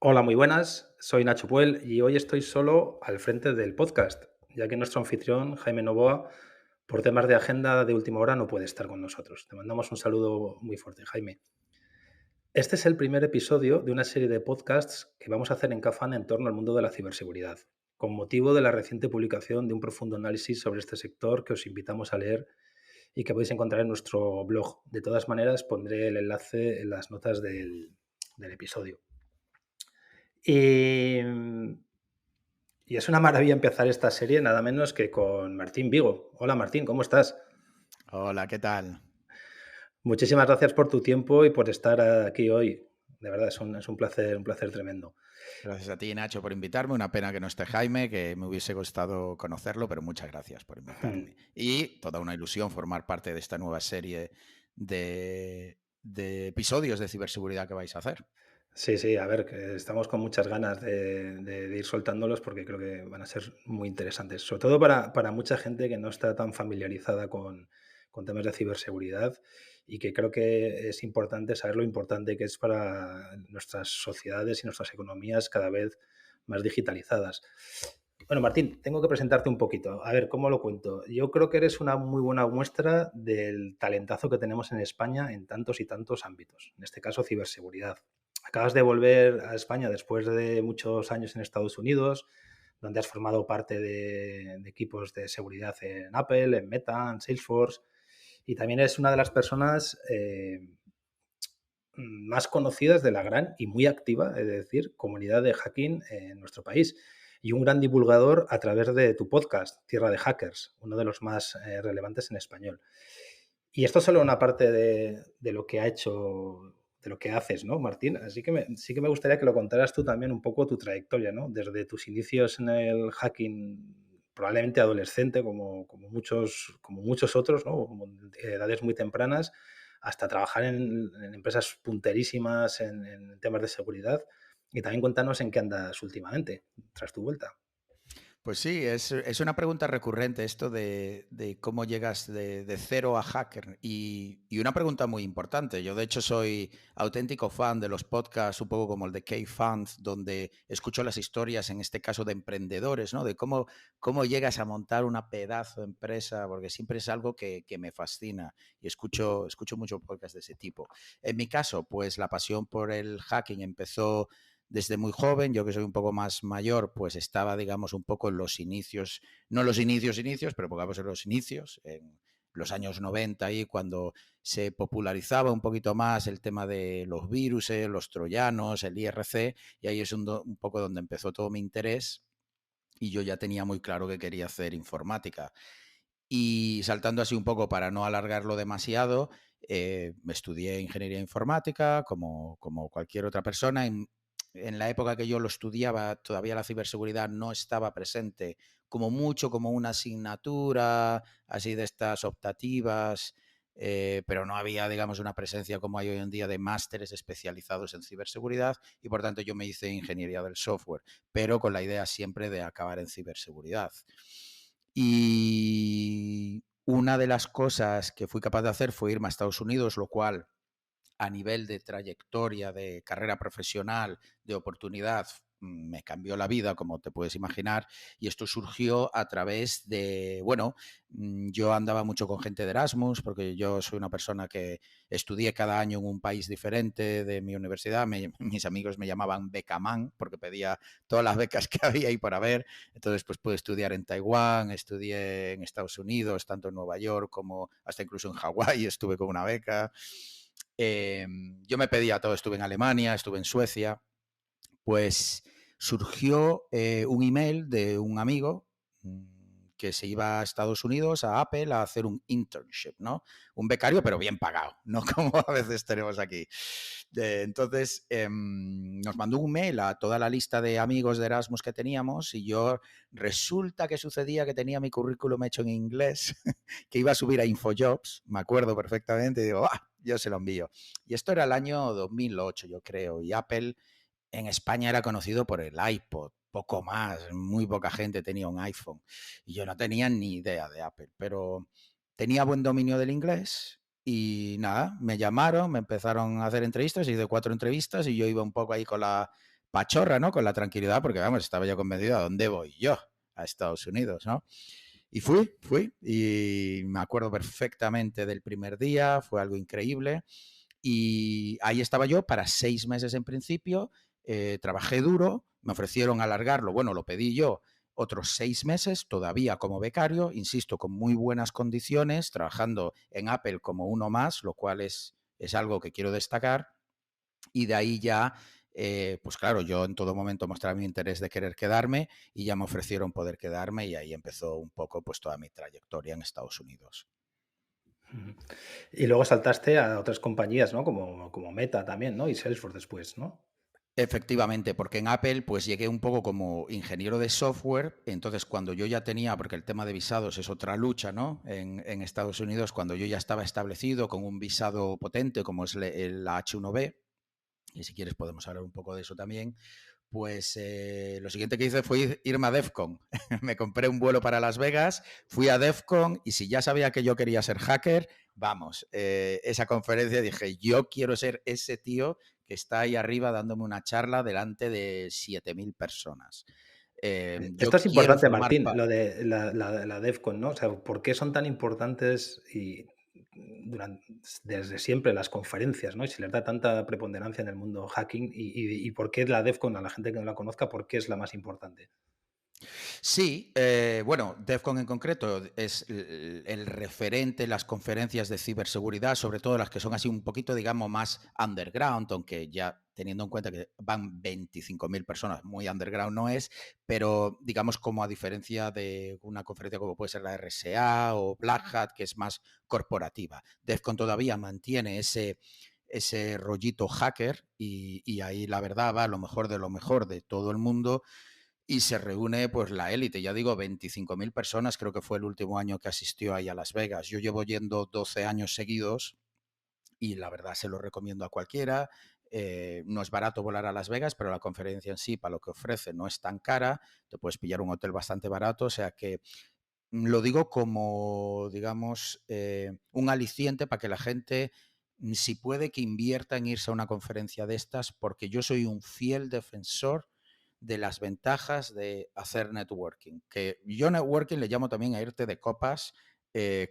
Hola, muy buenas. Soy Nacho Puel y hoy estoy solo al frente del podcast, ya que nuestro anfitrión, Jaime Novoa, por temas de agenda de última hora no puede estar con nosotros. Te mandamos un saludo muy fuerte, Jaime. Este es el primer episodio de una serie de podcasts que vamos a hacer en Cafán en torno al mundo de la ciberseguridad, con motivo de la reciente publicación de un profundo análisis sobre este sector que os invitamos a leer y que podéis encontrar en nuestro blog. De todas maneras, pondré el enlace en las notas del episodio. Y Y es una maravilla empezar esta serie nada menos que con Martín Vigo. Hola Martín, ¿cómo estás? Hola, ¿qué tal? Muchísimas gracias por tu tiempo y por estar aquí hoy. De verdad, es un placer tremendo. Gracias a ti, Nacho, por invitarme. Una pena que no esté Jaime, que me hubiese gustado conocerlo, pero muchas gracias por invitarme. Y toda una ilusión formar parte de esta nueva serie de episodios de ciberseguridad que vais a hacer. Sí, sí, a ver, que estamos con muchas ganas de ir soltándolos porque creo que van a ser muy interesantes, sobre todo para mucha gente que no está tan familiarizada con temas de ciberseguridad y que creo que es importante saber lo importante que es para nuestras sociedades y nuestras economías cada vez más digitalizadas. Bueno, Martín, tengo que presentarte un poquito. A ver, ¿cómo lo cuento? Yo creo que eres una muy buena muestra del talentazo que tenemos en España en tantos y tantos ámbitos, en este caso ciberseguridad. Acabas de volver a España después de muchos años en Estados Unidos, donde has formado parte de equipos de seguridad en Apple, en Meta, en Salesforce, y también eres una de las personas más conocidas de la gran y muy activa, es decir, comunidad de hacking en nuestro país. Y un gran divulgador a través de tu podcast, Tierra de Hackers, uno de los más relevantes en español. Y esto es solo una parte de lo que ha hecho, de lo que haces, ¿no, Martín? Así que sí que me gustaría que lo contaras tú también un poco tu trayectoria, ¿no? Desde tus inicios en el hacking, probablemente adolescente, como muchos otros, ¿no? Como edades muy tempranas, hasta trabajar en empresas punterísimas en temas de seguridad. Y también cuéntanos en qué andas últimamente, tras tu vuelta. Pues sí, es una pregunta recurrente esto de cómo llegas de cero a hacker y una pregunta muy importante. Yo de hecho soy auténtico fan de los podcasts, un poco como el de K-Fans, donde escucho las historias, en este caso de emprendedores, ¿no? De cómo llegas a montar una pedazo de empresa, porque siempre es algo que me fascina y escucho muchos podcasts de ese tipo. En mi caso, pues la pasión por el hacking empezó desde muy joven. Yo que soy un poco más mayor, pues estaba, digamos, un poco en los inicios, no los inicios, pero pongamos en los inicios, en los años 90 ahí, cuando se popularizaba un poquito más el tema de los virus, los troyanos, el IRC, y ahí es un poco donde empezó todo mi interés y yo ya tenía muy claro que quería hacer informática. Y saltando así un poco para no alargarlo demasiado, estudié ingeniería informática como cualquier otra persona. En la época que yo lo estudiaba, todavía la ciberseguridad no estaba presente como mucho, como una asignatura, así de estas optativas, pero no había, digamos, una presencia como hay hoy en día de másteres especializados en ciberseguridad y por tanto yo me hice ingeniería del software, pero con la idea siempre de acabar en ciberseguridad. Y una de las cosas que fui capaz de hacer fue irme a Estados Unidos, lo cual a nivel de trayectoria, de carrera profesional, de oportunidad, me cambió la vida, como te puedes imaginar, y esto surgió a través de, bueno, yo andaba mucho con gente de Erasmus, porque yo soy una persona que estudié cada año en un país diferente de mi universidad. Mis amigos me llamaban becamán, porque pedía todas las becas que había y por haber. Entonces, pues pude estudiar en Taiwán, estudié en Estados Unidos, tanto en Nueva York como hasta incluso en Hawái estuve con una beca. Eh, yo me pedía todo, estuve en Alemania, estuve en Suecia, pues surgió un email de un amigo que se iba a Estados Unidos, a Apple, a hacer un internship, ¿no? Un becario, pero bien pagado, no como a veces tenemos aquí. Entonces, nos mandó un mail a toda la lista de amigos de Erasmus que teníamos y yo resulta que sucedía que tenía mi currículum hecho en inglés, que iba a subir a Infojobs, me acuerdo perfectamente, y digo, ¡ah! Yo se lo envío. Y esto era el año 2008, yo creo, y Apple en España era conocido por el iPod, poco más, muy poca gente tenía un iPhone. Y yo no tenía ni idea de Apple, pero tenía buen dominio del inglés y nada, me llamaron, me empezaron a hacer entrevistas, hice 4 entrevistas y yo iba un poco ahí con la pachorra, ¿no? Con la tranquilidad, porque vamos, estaba yo convencido, ¿a dónde voy yo? A Estados Unidos, ¿no? Y fui, y me acuerdo perfectamente del primer día, fue algo increíble. Y ahí estaba yo para 6 meses en principio, trabajé duro, me ofrecieron alargarlo, bueno, lo pedí yo, otros 6 meses, todavía como becario, insisto, con muy buenas condiciones, trabajando en Apple como uno más, lo cual es algo que quiero destacar. Y de ahí ya, pues claro, yo en todo momento mostraba mi interés de querer quedarme y ya me ofrecieron poder quedarme y ahí empezó un poco pues toda mi trayectoria en Estados Unidos. Ujú. Y luego saltaste a otras compañías, ¿no? Como Meta también, ¿no? Y Salesforce después, ¿no? Efectivamente, porque en Apple pues llegué un poco como ingeniero de software, entonces cuando yo ya tenía, porque el tema de visados es otra lucha, ¿no? En Estados Unidos, cuando yo ya estaba establecido con un visado potente como es el H1B, y si quieres podemos hablar un poco de eso también, pues lo siguiente que hice fue irme a DEFCON. Me compré un vuelo para Las Vegas, fui a DEFCON y si ya sabía que yo quería ser hacker, vamos, esa conferencia dije, yo quiero ser ese tío que está ahí arriba dándome una charla delante de 7.000 personas. Esto Yo es quiero importante, formar Martín, parte. lo de la DEFCON, ¿no? O sea, ¿por qué son tan importantes y desde siempre las conferencias, ¿no? Y se les da tanta preponderancia en el mundo hacking y por qué la DEFCON, a la gente que no la conozca, por qué es la más importante. Sí, bueno, DEFCON en concreto es el referente en las conferencias de ciberseguridad, sobre todo las que son así un poquito, digamos, más underground, aunque ya teniendo en cuenta que van 25.000 personas, muy underground no es, pero digamos como a diferencia de una conferencia como puede ser la RSA o Black Hat, que es más corporativa. DEFCON todavía mantiene ese rollito hacker y ahí la verdad va lo mejor de todo el mundo y se reúne pues la élite, ya digo, 25.000 personas, creo que fue el último año que asistió ahí a Las Vegas. Yo llevo yendo 12 años seguidos y la verdad se lo recomiendo a cualquiera. No es barato volar a Las Vegas, pero la conferencia en sí, para lo que ofrece, no es tan cara. Te puedes pillar un hotel bastante barato, o sea que lo digo como, digamos, un aliciente para que la gente, si puede, que invierta en irse a una conferencia de estas, porque yo soy un fiel defensor de las ventajas de hacer networking. Que yo networking le llamo también a irte de copas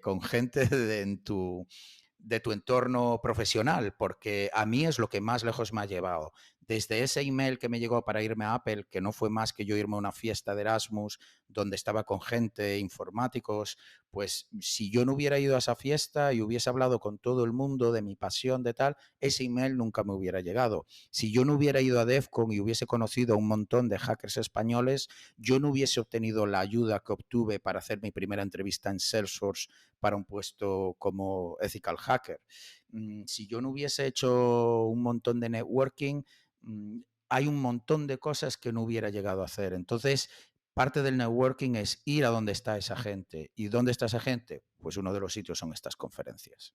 con gente de tu entorno profesional, porque a mí es lo que más lejos me ha llevado. Desde ese email que me llegó para irme a Apple, que no fue más que yo irme a una fiesta de Erasmus donde estaba con gente, informáticos, pues si yo no hubiera ido a esa fiesta y hubiese hablado con todo el mundo de mi pasión, de tal, ese email nunca me hubiera llegado. Si yo no hubiera ido a DEFCON y hubiese conocido a un montón de hackers españoles, yo no hubiese obtenido la ayuda que obtuve para hacer mi primera entrevista en Salesforce para un puesto como ethical hacker. Si yo no hubiese hecho un montón de networking, mm, hay un montón de cosas que no hubiera llegado a hacer. Entonces, parte del networking es ir a donde está esa gente. ¿Y dónde está esa gente? Pues uno de los sitios son estas conferencias,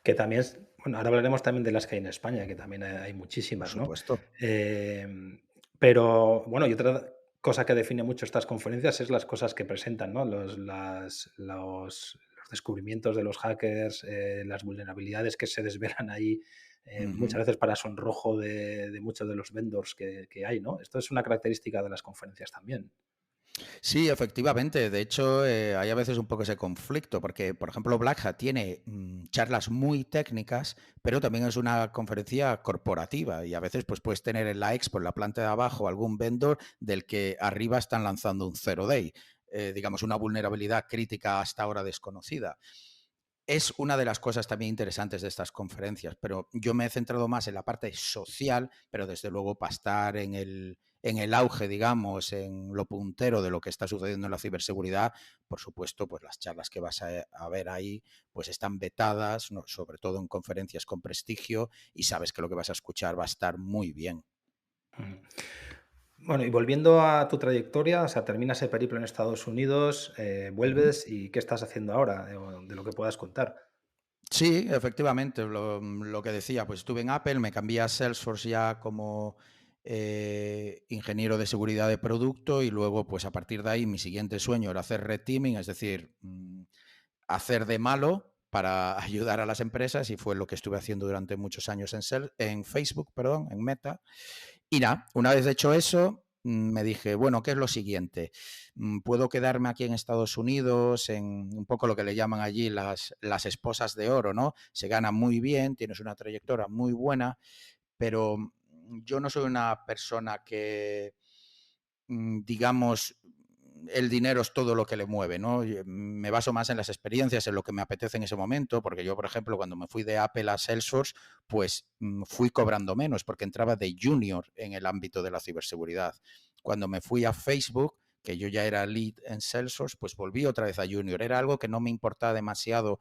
Que también es, bueno, ahora hablaremos también de las que hay en España, que también hay por muchísimas, ¿no? supuesto. Pero bueno, y otra cosa que define mucho estas conferencias es las cosas que presentan, ¿no? Los descubrimientos de los hackers, las vulnerabilidades que se desvelan ahí, muchas Ujú. veces para sonrojo de muchos de los vendors que hay, ¿no? Esto es una característica de las conferencias también. Sí, efectivamente. De hecho, hay a veces un poco ese conflicto, porque, por ejemplo, Black Hat tiene charlas muy técnicas, pero también es una conferencia corporativa y a veces pues, puedes tener en la expo, en la planta de abajo, algún vendor del que arriba están lanzando un zero day, digamos, una vulnerabilidad crítica hasta ahora desconocida. Es una de las cosas también interesantes de estas conferencias, pero yo me he centrado más en la parte social, pero desde luego para estar en el auge, digamos, en lo puntero de lo que está sucediendo en la ciberseguridad, por supuesto, pues las charlas que vas a ver ahí, pues están vetadas, ¿no? Sobre todo en conferencias con prestigio, y sabes que lo que vas a escuchar va a estar muy bien. Ujú. Bueno, y volviendo a tu trayectoria, o sea, terminas ese periplo en Estados Unidos, Ujú. vuelves y ¿qué estás haciendo ahora? O de lo que puedas contar. Sí, efectivamente, lo que decía, pues estuve en Apple, me cambié a Salesforce ya como ingeniero de seguridad de producto y luego, pues a partir de ahí, mi siguiente sueño era hacer red teaming, es decir, hacer de malo para ayudar a las empresas y fue lo que estuve haciendo durante muchos años en Facebook, perdón, en Meta. Y nada, una vez hecho eso, me dije, bueno, ¿qué es lo siguiente? ¿Puedo quedarme aquí en Estados Unidos en un poco lo que le llaman allí las esposas de oro, ¿no? Se gana muy bien, tienes una trayectoria muy buena, pero yo no soy una persona que, digamos, el dinero es todo lo que le mueve, ¿no? Me baso más en las experiencias, en lo que me apetece en ese momento, porque yo, por ejemplo, cuando me fui de Apple a Salesforce, pues fui cobrando menos, porque entraba de junior en el ámbito de la ciberseguridad. Cuando me fui a Facebook, que yo ya era lead en Salesforce, pues volví otra vez a junior. Era algo que no me importaba demasiado,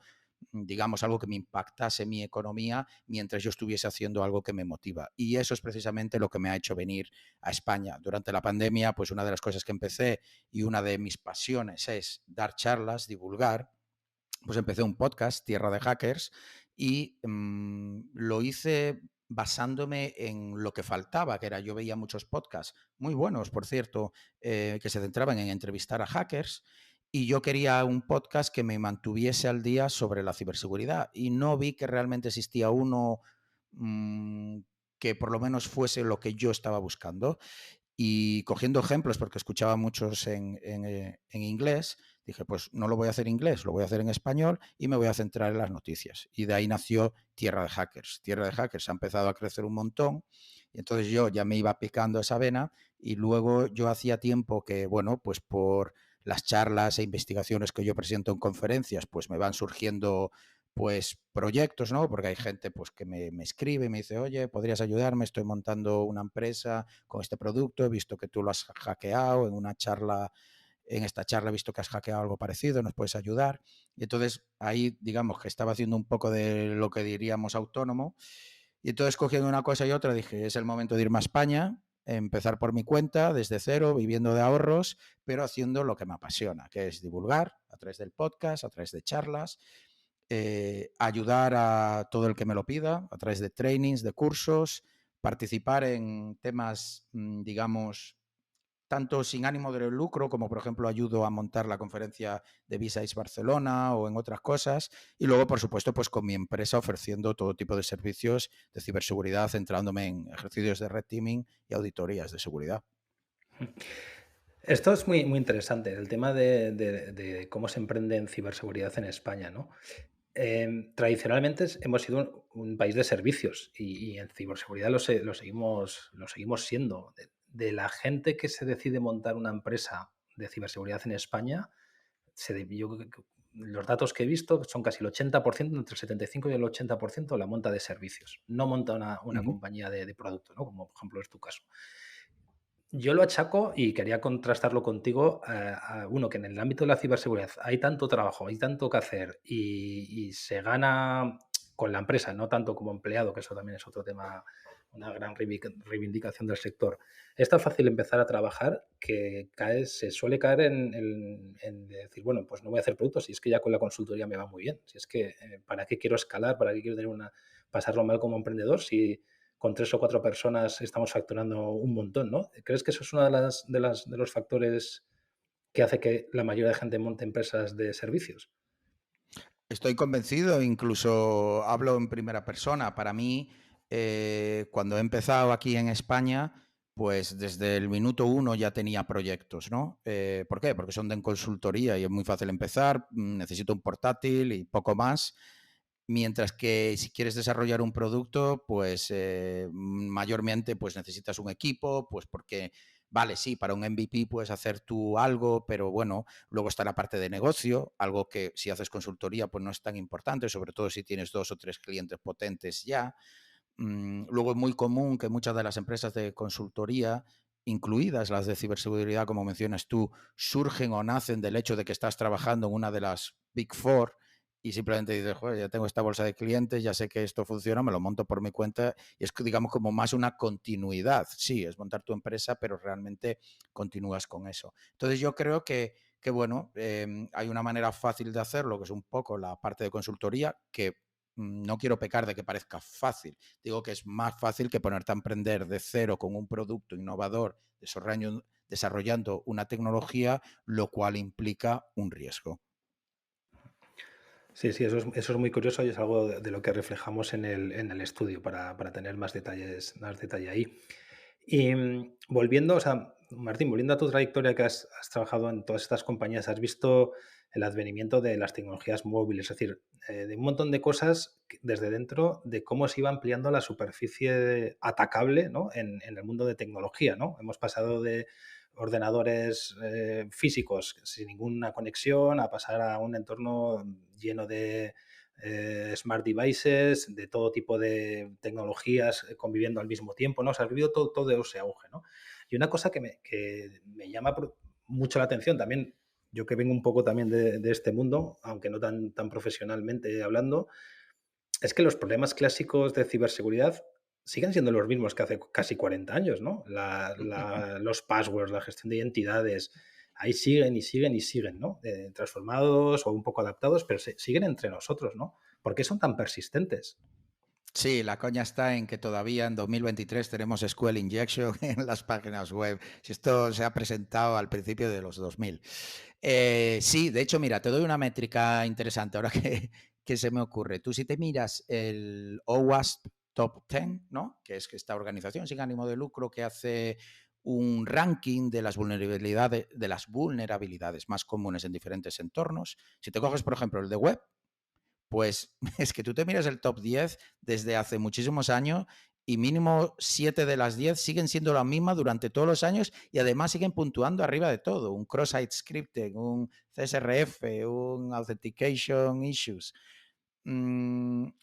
digamos, algo que me impactase mi economía mientras yo estuviese haciendo algo que me motiva. Y eso es precisamente lo que me ha hecho venir a España. Durante la pandemia, pues una de las cosas que empecé y una de mis pasiones es dar charlas, divulgar, pues empecé un podcast, Tierra de Hackers, y lo hice basándome en lo que faltaba, que era yo veía muchos podcasts, muy buenos, por cierto, que se centraban en entrevistar a hackers, y yo quería un podcast que me mantuviese al día sobre la ciberseguridad, y no vi que realmente existía uno mmm, que por lo menos fuese lo que yo estaba buscando. Y cogiendo ejemplos, porque escuchaba muchos en inglés, dije, pues no lo voy a hacer en inglés, lo voy a hacer en español y me voy a centrar en las noticias. Y de ahí nació Tierra de Hackers. Tierra de Hackers ha empezado a crecer un montón y entonces yo ya me iba picando esa vena y luego yo hacía tiempo que, bueno, pues por las charlas e investigaciones que yo presento en conferencias, pues me van surgiendo pues proyectos, ¿no? Porque hay gente pues que me escribe y me dice, oye, ¿podrías ayudarme? Estoy montando una empresa con este producto, he visto que tú lo has hackeado en esta charla he visto que has hackeado algo parecido, ¿nos puedes ayudar? Y entonces ahí, digamos que estaba haciendo un poco de lo que diríamos autónomo, y entonces cogiendo una cosa y otra dije, es el momento de irme a España, empezar por mi cuenta, desde cero, viviendo de ahorros, pero haciendo lo que me apasiona, que es divulgar a través del podcast, a través de charlas, ayudar a todo el que me lo pida, a través de trainings, de cursos, participar en temas, digamos, tanto sin ánimo de lucro, como por ejemplo ayudo a montar la conferencia de Visa Barcelona o en otras cosas. Y luego, por supuesto, pues con mi empresa ofreciendo todo tipo de servicios de ciberseguridad, centrándome en ejercicios de red teaming y auditorías de seguridad. Esto es muy, muy interesante, el tema de cómo se emprende en ciberseguridad en España, ¿no? Tradicionalmente hemos sido un país de servicios y en ciberseguridad lo seguimos siendo. De la gente que se decide montar una empresa de ciberseguridad en España, yo creo que los datos que he visto son casi el 80%, entre el 75 y el 80% la monta de servicios. No monta una Ujú. compañía de producto, ¿no? Como por ejemplo es tu caso. Yo lo achaco y quería contrastarlo contigo a uno, que en el ámbito de la ciberseguridad hay tanto trabajo, hay tanto que hacer y se gana con la empresa, no tanto como empleado, que eso también es otro tema, una gran reivindicación del sector. Es tan fácil empezar a trabajar que se suele caer en decir, bueno, pues no voy a hacer productos si es que ya con la consultoría me va muy bien. Si es que, ¿para qué quiero escalar? ¿Para qué quiero pasarlo mal como emprendedor? Si con 3 o 4 personas estamos facturando un montón, ¿no? ¿Crees que eso es uno de los factores que hace que la mayoría de gente monte empresas de servicios? Estoy convencido, incluso hablo en primera persona. Para mí, cuando he empezado aquí en España, pues desde el minuto uno ya tenía proyectos, ¿no? ¿Por qué? Porque son de consultoría y es muy fácil empezar, necesito un portátil y poco más. Mientras que si quieres desarrollar un producto, pues mayormente pues necesitas un equipo, pues porque, vale, sí, para un MVP puedes hacer tú algo, pero bueno, luego está la parte de negocio, algo que si haces consultoría pues no es tan importante, sobre todo si tienes 2 o 3 clientes potentes ya. Luego es muy común que muchas de las empresas de consultoría, incluidas las de ciberseguridad, como mencionas tú, surgen o nacen del hecho de que estás trabajando en una de las Big Four y simplemente dices, joder, ya tengo esta bolsa de clientes, ya sé que esto funciona, me lo monto por mi cuenta y es, digamos, como más una continuidad. Sí, es montar tu empresa, pero realmente continúas con eso. Entonces yo creo que bueno, hay una manera fácil de hacerlo, que es un poco la parte de consultoría, que no quiero pecar de que parezca fácil. Digo que es más fácil que ponerte a emprender de cero con un producto innovador, desarrollando una tecnología, lo cual implica un riesgo. Sí, sí, eso es muy curioso y es algo de lo que reflejamos en el estudio para tener más detalle ahí. Y volviendo, o sea, Martín, volviendo a tu trayectoria que has trabajado en todas estas compañías, has visto el advenimiento de las tecnologías móviles, es decir, de un montón de cosas desde dentro de cómo se iba ampliando la superficie atacable, ¿no? En el mundo de tecnología, ¿no? Hemos pasado de ordenadores físicos sin ninguna conexión a pasar a un entorno lleno de smart devices, de todo tipo de tecnologías conviviendo al mismo tiempo, ¿no? O sea, has vivido todo ese auge, ¿no? Y una cosa que me llama mucho la atención también, yo que vengo un poco también de este mundo, aunque no tan profesionalmente hablando, es que los problemas clásicos de ciberseguridad siguen siendo los mismos que hace casi 40 años, ¿no? Los passwords, la gestión de identidades, ahí siguen y siguen y siguen, ¿no? Transformados o un poco adaptados, pero siguen entre nosotros, ¿no? ¿Por qué son tan persistentes? Sí, la coña está en que todavía en 2023 tenemos SQL Injection en las páginas web. Si esto se ha presentado al principio de los 2000. Sí, de hecho, mira, te doy una métrica interesante ahora que se me ocurre. Tú si te miras el OWASP Top 10, ¿no? Que es esta organización sin ánimo de lucro que hace un ranking de las vulnerabilidades más comunes en diferentes entornos. Si te coges, por ejemplo, el de web, pues es que tú te miras el top 10 desde hace muchísimos años y mínimo 7 de las 10 siguen siendo la misma durante todos los años y además siguen puntuando arriba de todo. Un cross-site scripting, un CSRF, un authentication issues.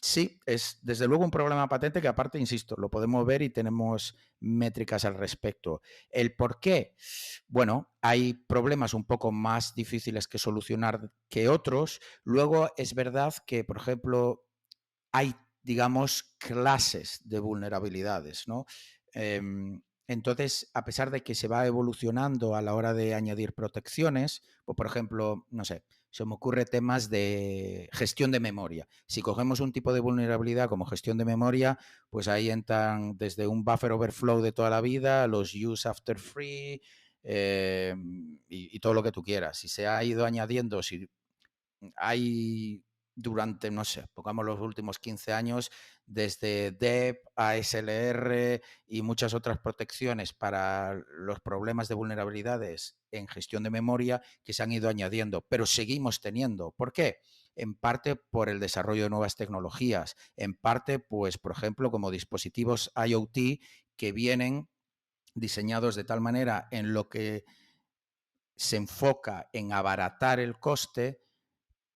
Sí, es desde luego un problema patente que aparte, insisto, lo podemos ver y tenemos métricas al respecto. ¿El por qué? Bueno, hay problemas un poco más difíciles que solucionar que otros. Luego es verdad que, por ejemplo, hay, digamos, clases de vulnerabilidades, ¿no? Entonces, a pesar de que se va evolucionando a la hora de añadir protecciones, pues, por ejemplo, no sé, se me ocurre temas de gestión de memoria. Si cogemos un tipo de vulnerabilidad como gestión de memoria, pues ahí entran desde un buffer overflow de toda la vida, los use after free y todo lo que tú quieras. Si se ha ido añadiendo, si hay durante, no sé, pongamos los últimos 15 años, desde DEP a SLR y muchas otras protecciones para los problemas de vulnerabilidades en gestión de memoria que se han ido añadiendo, pero seguimos teniendo. ¿Por qué? En parte por el desarrollo de nuevas tecnologías, en parte, pues, por ejemplo, como dispositivos IoT que vienen diseñados de tal manera en lo que se enfoca en abaratar el coste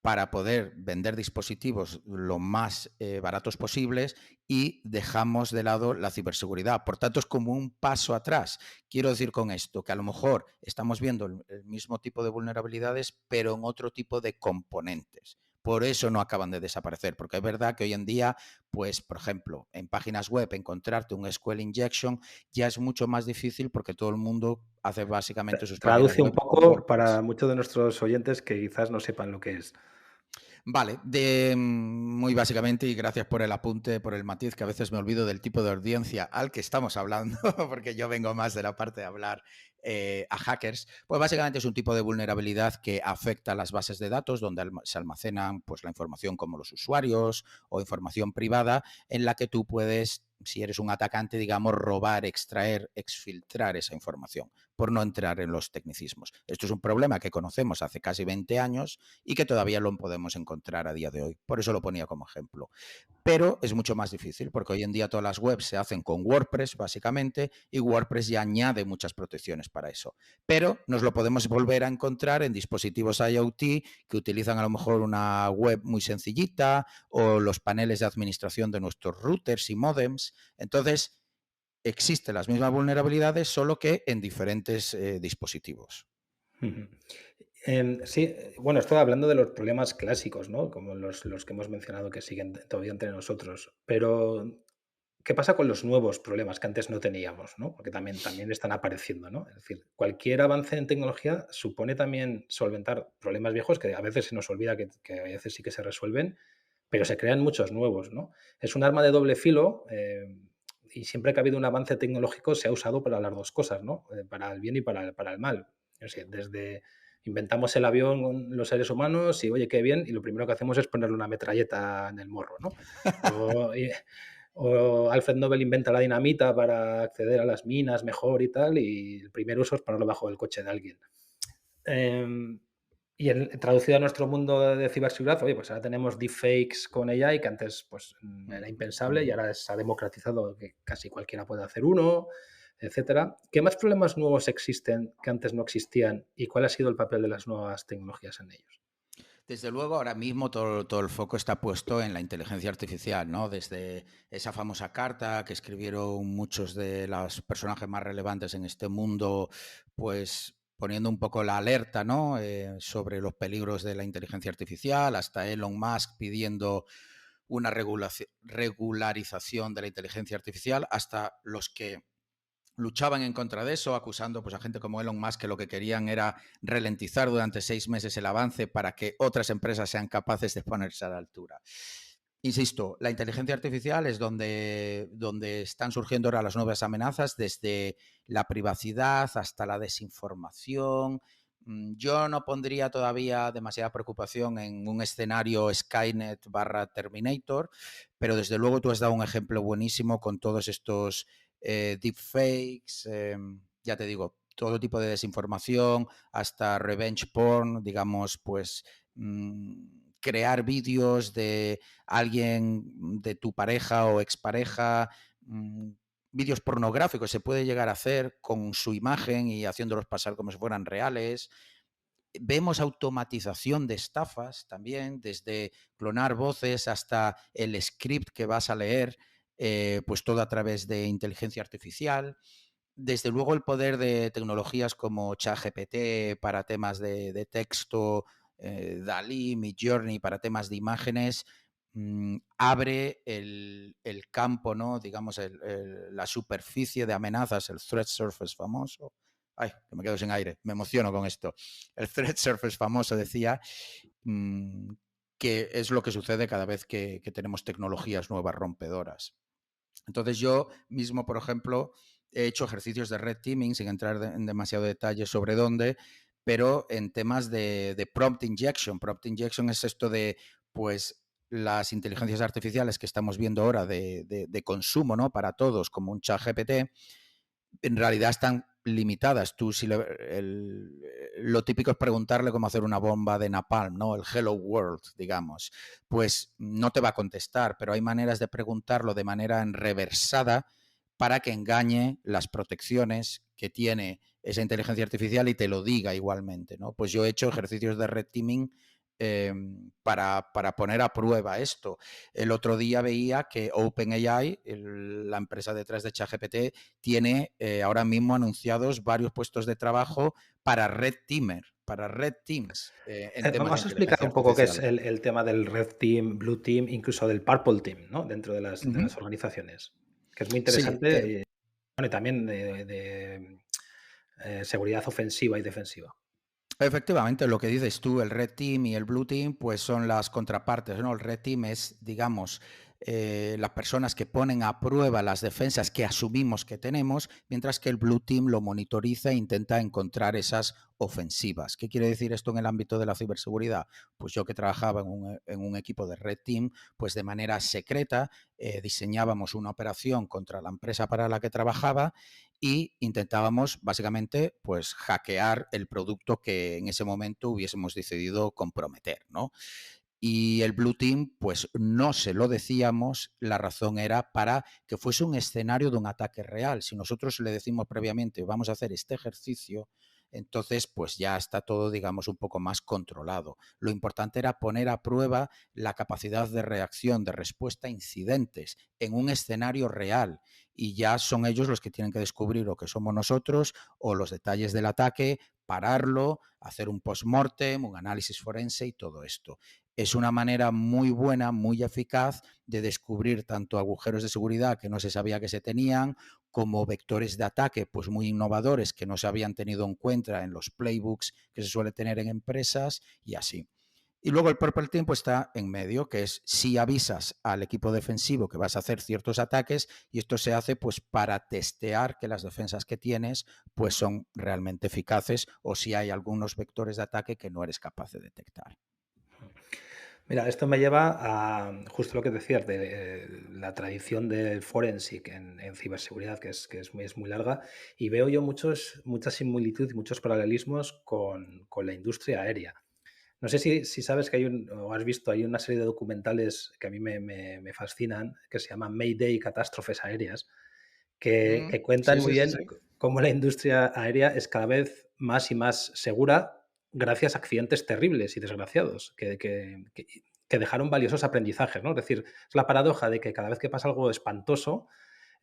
para poder vender dispositivos lo más baratos posibles y dejamos de lado la ciberseguridad. Por tanto, es como un paso atrás. Quiero decir con esto que a lo mejor estamos viendo el mismo tipo de vulnerabilidades, pero en otro tipo de componentes. Por eso no acaban de desaparecer, porque es verdad que hoy en día, pues, por ejemplo, en páginas web encontrarte un SQL injection ya es mucho más difícil porque todo el mundo hace básicamente sus páginas Traduce un web con poco para WordPress. muchos de nuestros oyentes que quizás no sepan lo que es. Vale, muy básicamente, y gracias por el apunte, por el matiz, que a veces me olvido del tipo de audiencia al que estamos hablando, porque yo vengo más de la parte de hablar a hackers. Pues básicamente es un tipo de vulnerabilidad que afecta a las bases de datos donde se almacenan pues, la información como los usuarios o información privada en la que tú puedes, si eres un atacante, digamos, robar, extraer, exfiltrar esa información, por no entrar en los tecnicismos. Esto es un problema que conocemos hace casi 20 años y que todavía lo podemos encontrar a día de hoy. Por eso lo ponía como ejemplo. Pero es mucho más difícil porque hoy en día todas las webs se hacen con WordPress básicamente y WordPress ya añade muchas protecciones para eso. Pero nos lo podemos volver a encontrar en dispositivos IoT que utilizan a lo mejor una web muy sencillita o los paneles de administración de nuestros routers y modems. Entonces, existen las mismas vulnerabilidades, solo que en diferentes dispositivos. Ujú. Sí, bueno, estaba hablando de los problemas clásicos, ¿no? Como los que hemos mencionado que siguen todavía entre nosotros. Pero, ¿qué pasa con los nuevos problemas que antes no teníamos, ¿no? Porque también están apareciendo, ¿no? Es decir, cualquier avance en tecnología supone también solventar problemas viejos que a veces se nos olvida que a veces sí que se resuelven, pero se crean muchos nuevos, ¿no? Es un arma de doble filo, y siempre que ha habido un avance tecnológico se ha usado para las dos cosas, ¿no? Para el bien y para el mal. O sea, desde inventamos el avión los seres humanos y, oye, qué bien, y lo primero que hacemos es ponerle una metralleta en el morro, ¿no? O, O Alfred Nobel inventa la dinamita para acceder a las minas mejor y tal, y el primer uso es ponerlo bajo el coche de alguien. Em, traducido a nuestro mundo de ciberseguridad, oye, pues ahora tenemos deepfakes con AI, que antes pues, era impensable y ahora se ha democratizado que casi cualquiera puede hacer uno, etcétera. ¿Qué más problemas nuevos existen que antes no existían y cuál ha sido el papel de las nuevas tecnologías en ellos? Desde luego, ahora mismo todo el foco está puesto en la inteligencia artificial, ¿no? Desde esa famosa carta que escribieron muchos de los personajes más relevantes en este mundo, pues poniendo un poco la alerta, ¿no? Sobre los peligros de la inteligencia artificial, hasta Elon Musk pidiendo una regularización de la inteligencia artificial, hasta los que luchaban en contra de eso, acusando pues, a gente como Elon Musk que lo que querían era ralentizar durante 6 meses el avance para que otras empresas sean capaces de ponerse a la altura. Insisto, la inteligencia artificial es donde están surgiendo ahora las nuevas amenazas, desde la privacidad hasta la desinformación. Yo no pondría todavía demasiada preocupación en un escenario Skynet barra Terminator, pero desde luego tú has dado un ejemplo buenísimo con todos estos deepfakes, ya te digo, todo tipo de desinformación, hasta revenge porn, digamos, pues crear vídeos de alguien de tu pareja o expareja, vídeos pornográficos se puede llegar a hacer con su imagen y haciéndolos pasar como si fueran reales. Vemos automatización de estafas también, desde clonar voces hasta el script que vas a leer, pues todo a través de inteligencia artificial. Desde luego el poder de tecnologías como ChatGPT para temas de texto, Dalí, Midjourney para temas de imágenes, abre el campo, ¿no? Digamos, la superficie de amenazas, el threat surface famoso. Ay, que me quedo sin aire, me emociono con esto. El threat surface famoso decía que es lo que sucede cada vez que tenemos tecnologías nuevas rompedoras. Entonces yo mismo, por ejemplo, he hecho ejercicios de red teaming sin entrar en demasiado detalle sobre dónde, pero en temas de prompt injection. Prompt injection es esto de, pues, las inteligencias artificiales que estamos viendo ahora de consumo, ¿no? Para todos, como un chat GPT, en realidad están limitadas. Tú, si lo típico es preguntarle cómo hacer una bomba de napalm, ¿no? El hello world, digamos. Pues no te va a contestar, pero hay maneras de preguntarlo de manera enreversada para que engañe las protecciones que tiene esa inteligencia artificial y te lo diga igualmente, ¿no? Pues yo he hecho ejercicios de red teaming para poner a prueba esto. El otro día veía que OpenAI, la empresa detrás de ChatGPT, tiene ahora mismo anunciados varios puestos de trabajo para Red Teamer, para Red Teams en temas de Vamos a explicar inteligencia un poco qué es artificial. el tema del Red Team, Blue Team, incluso del Purple Team, ¿no? Dentro de las organizaciones, que es muy Sí, interesante y, bueno, y también seguridad ofensiva y defensiva. efectivamente, lo que dices tú, el Red Team y el Blue Team, pues son las contrapartes, ¿no? El Red Team es, digamos, las personas que ponen a prueba las defensas que asumimos que tenemos, mientras que el Blue Team lo monitoriza e intenta encontrar esas ofensivas. ¿Qué quiere decir esto en el ámbito de la ciberseguridad? Pues yo que trabajaba en un equipo de Red Team, pues de manera secreta diseñábamos una operación contra la empresa para la que trabajaba y intentábamos básicamente pues hackear el producto que en ese momento hubiésemos decidido comprometer, ¿no? Y el Blue Team, pues no se lo decíamos, la razón era para que fuese un escenario de un ataque real. Si nosotros le decimos previamente, vamos a hacer este ejercicio, entonces pues ya está todo, digamos, un poco más controlado. Lo importante era poner a prueba la capacidad de reacción, de respuesta a incidentes en un escenario real. Y ya son ellos los que tienen que descubrir o que somos nosotros o los detalles del ataque, pararlo, hacer un post-mortem, un análisis forense y todo esto. Es una manera muy buena, muy eficaz de descubrir tanto agujeros de seguridad que no se sabía que se tenían, como vectores de ataque pues muy innovadores que no se habían tenido en cuenta en los playbooks que se suele tener en empresas y así. Y luego el purple team pues, está en medio, que es si avisas al equipo defensivo que vas a hacer ciertos ataques y esto se hace pues para testear que las defensas que tienes pues son realmente eficaces o si hay algunos vectores de ataque que no eres capaz de detectar. Mira, esto me lleva a justo lo que decías de la tradición del forensic en ciberseguridad, que es muy larga, y veo yo mucha similitud y muchos paralelismos con la industria aérea. No sé si sabes que o has visto, hay una serie de documentales que a mí me fascinan, que se llaman Mayday, catástrofes aéreas, que cuentan Sí, muy sí, sí, bien sí. cómo la industria aérea es cada vez más y más segura gracias a accidentes terribles y desgraciados que dejaron valiosos aprendizajes, ¿no? Es decir, es la paradoja de que cada vez que pasa algo espantoso,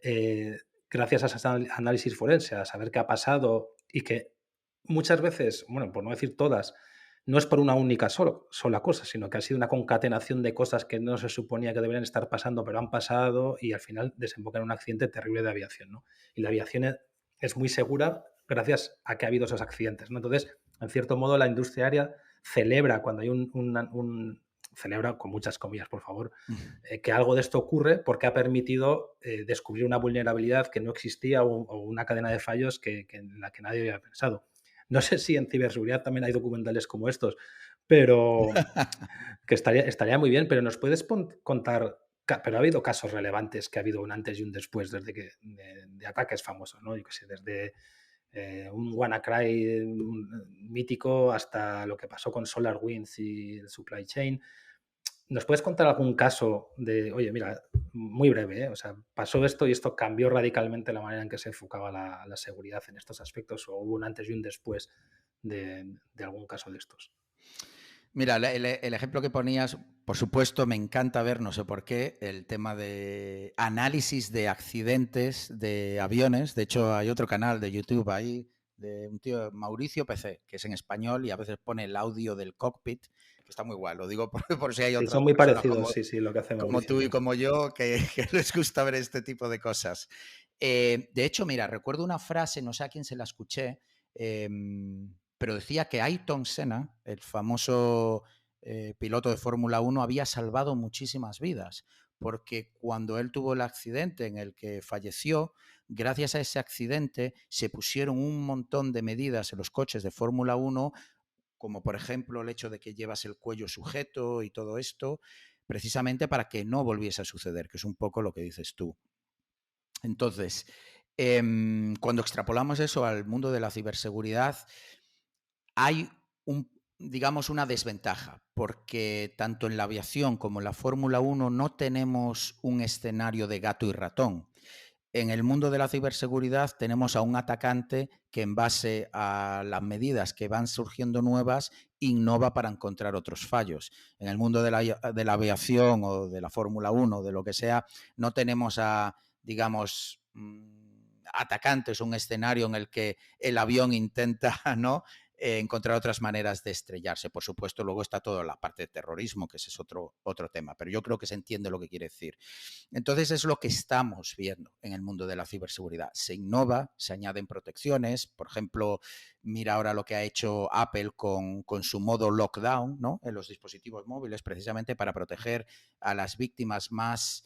eh, gracias a ese análisis forense, a saber qué ha pasado y que muchas veces, bueno, por no decir todas, no es por una única sola cosa, sino que ha sido una concatenación de cosas que no se suponía que deberían estar pasando, pero han pasado y al final desembocan en un accidente terrible de aviación, ¿no? Y la aviación es muy segura gracias a que ha habido esos accidentes, ¿no? Entonces, en cierto modo, la industria aérea celebra cuando hay celebra con muchas comillas, por favor, que algo de esto ocurre porque ha permitido descubrir una vulnerabilidad que no existía o una cadena de fallos en la que nadie había pensado. No sé si en ciberseguridad también hay documentales como estos, pero que estaría muy bien, pero nos puedes contar, pero ha habido casos relevantes que ha habido un antes y un después de ataques famosos, ¿no? Yo qué sé, desde un WannaCry mítico hasta lo que pasó con SolarWinds y el supply chain. ¿Nos puedes contar algún caso de, oye, mira, muy breve, o sea, pasó esto y esto cambió radicalmente la manera en que se enfocaba la seguridad en estos aspectos, o hubo un antes y un después de algún caso de estos? Mira, el ejemplo que ponías, por supuesto, me encanta ver, no sé por qué, el tema de análisis de accidentes de aviones. De hecho, hay otro canal de YouTube ahí de un tío, Mauricio PC, que es en español y a veces pone el audio del cockpit, que está muy guay. Lo digo por si hay Sí, otras son muy personas parecidos, sí, sí, lo que hace como Mauricio, tú y sí. como yo que les gusta ver este tipo de cosas. De hecho, mira, recuerdo una frase, no sé a quién se la escuché, pero decía que Ayrton Senna, el famoso piloto de Fórmula 1, había salvado muchísimas vidas, porque cuando él tuvo el accidente en el que falleció, gracias a ese accidente se pusieron un montón de medidas en los coches de Fórmula 1, como por ejemplo el hecho de que llevas el cuello sujeto y todo esto, precisamente para que no volviese a suceder, que es un poco lo que dices tú. Entonces, cuando extrapolamos eso al mundo de la ciberseguridad, hay digamos, una desventaja, porque tanto en la aviación como en la Fórmula 1 no tenemos un escenario de gato y ratón. En el mundo de la ciberseguridad tenemos a un atacante que en base a las medidas que van surgiendo nuevas innova para encontrar otros fallos. En el mundo de la aviación o de la Fórmula 1 o de lo que sea, no tenemos a, digamos, atacantes, un escenario en el que el avión intenta, ¿no?, encontrar otras maneras de estrellarse. Por supuesto, luego está toda la parte de terrorismo, que ese es otro tema, pero yo creo que se entiende lo que quiere decir. Entonces es lo que estamos viendo en el mundo de la ciberseguridad. Se innova, se añaden protecciones. Por ejemplo, mira ahora lo que ha hecho Apple con su modo lockdown, ¿no?, en los dispositivos móviles, precisamente para proteger a las víctimas más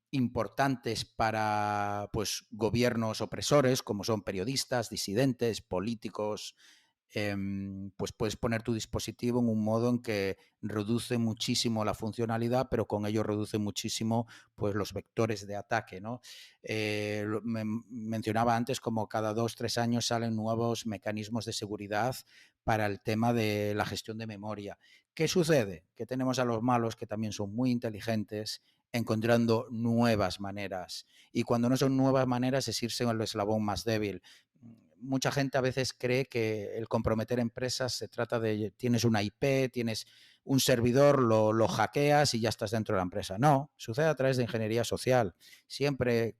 importantes para, pues, gobiernos opresores, como son periodistas, disidentes, políticos. Pues puedes poner tu dispositivo en un modo en que reduce muchísimo la funcionalidad, pero con ello reduce muchísimo, pues, los vectores de ataque, ¿no? Mencionaba antes como cada 2 o 3 años salen nuevos mecanismos de seguridad para el tema de la gestión de memoria. ¿Qué sucede? Que tenemos a los malos, que también son muy inteligentes, encontrando nuevas maneras. Y cuando no son nuevas maneras es irse al eslabón más débil. Mucha gente a veces cree que el comprometer empresas se trata de tienes una IP, tienes un servidor, lo hackeas y ya estás dentro de la empresa. No, sucede a través de ingeniería social. Siempre,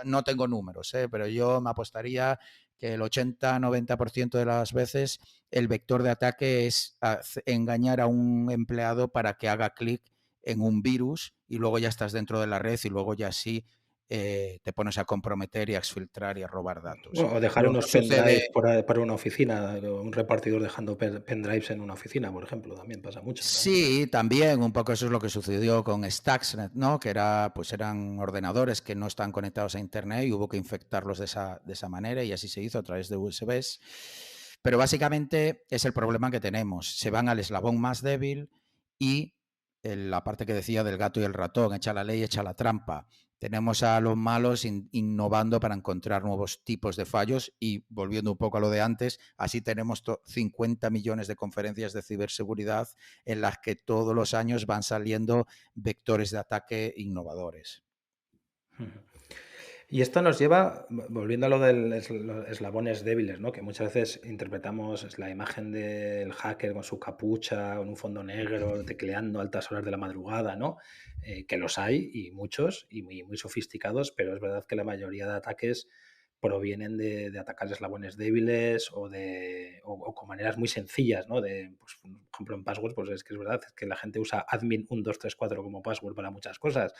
no tengo números, pero yo me apostaría que el 80-90% de las veces el vector de ataque es engañar a un empleado para que haga clic en un virus y luego ya estás dentro de la red y luego ya sí te pones a comprometer y a exfiltrar y a robar datos. O dejar Lo unos que sucede, pendrives por una oficina, un repartidor dejando pendrives en una oficina, por ejemplo, también pasa mucho, ¿no? sí, también un poco eso es lo que sucedió con Stuxnet, ¿no? Que pues eran ordenadores que no están conectados a internet y hubo que infectarlos de esa manera y así se hizo a través de USBs. Pero básicamente es el problema que tenemos. Se van al eslabón más débil y la parte que decía del gato y el ratón, echa la ley, echa la trampa. Tenemos a los malos innovando para encontrar nuevos tipos de fallos y, volviendo un poco a lo de antes, así tenemos 50 millones de conferencias de ciberseguridad en las que todos los años van saliendo vectores de ataque innovadores. Y esto nos lleva, volviendo a lo de los eslabones débiles, ¿no? Que muchas veces interpretamos la imagen del hacker con su capucha, con un fondo negro, tecleando a altas horas de la madrugada, ¿no? Que los hay, y muchos, y muy sofisticados, pero es verdad que la mayoría de ataques provienen de atacar eslabones débiles o con maneras muy sencillas, ¿no? Pues, por ejemplo, en password, pues es que es verdad, es que la gente usa admin 1234 como password para muchas cosas.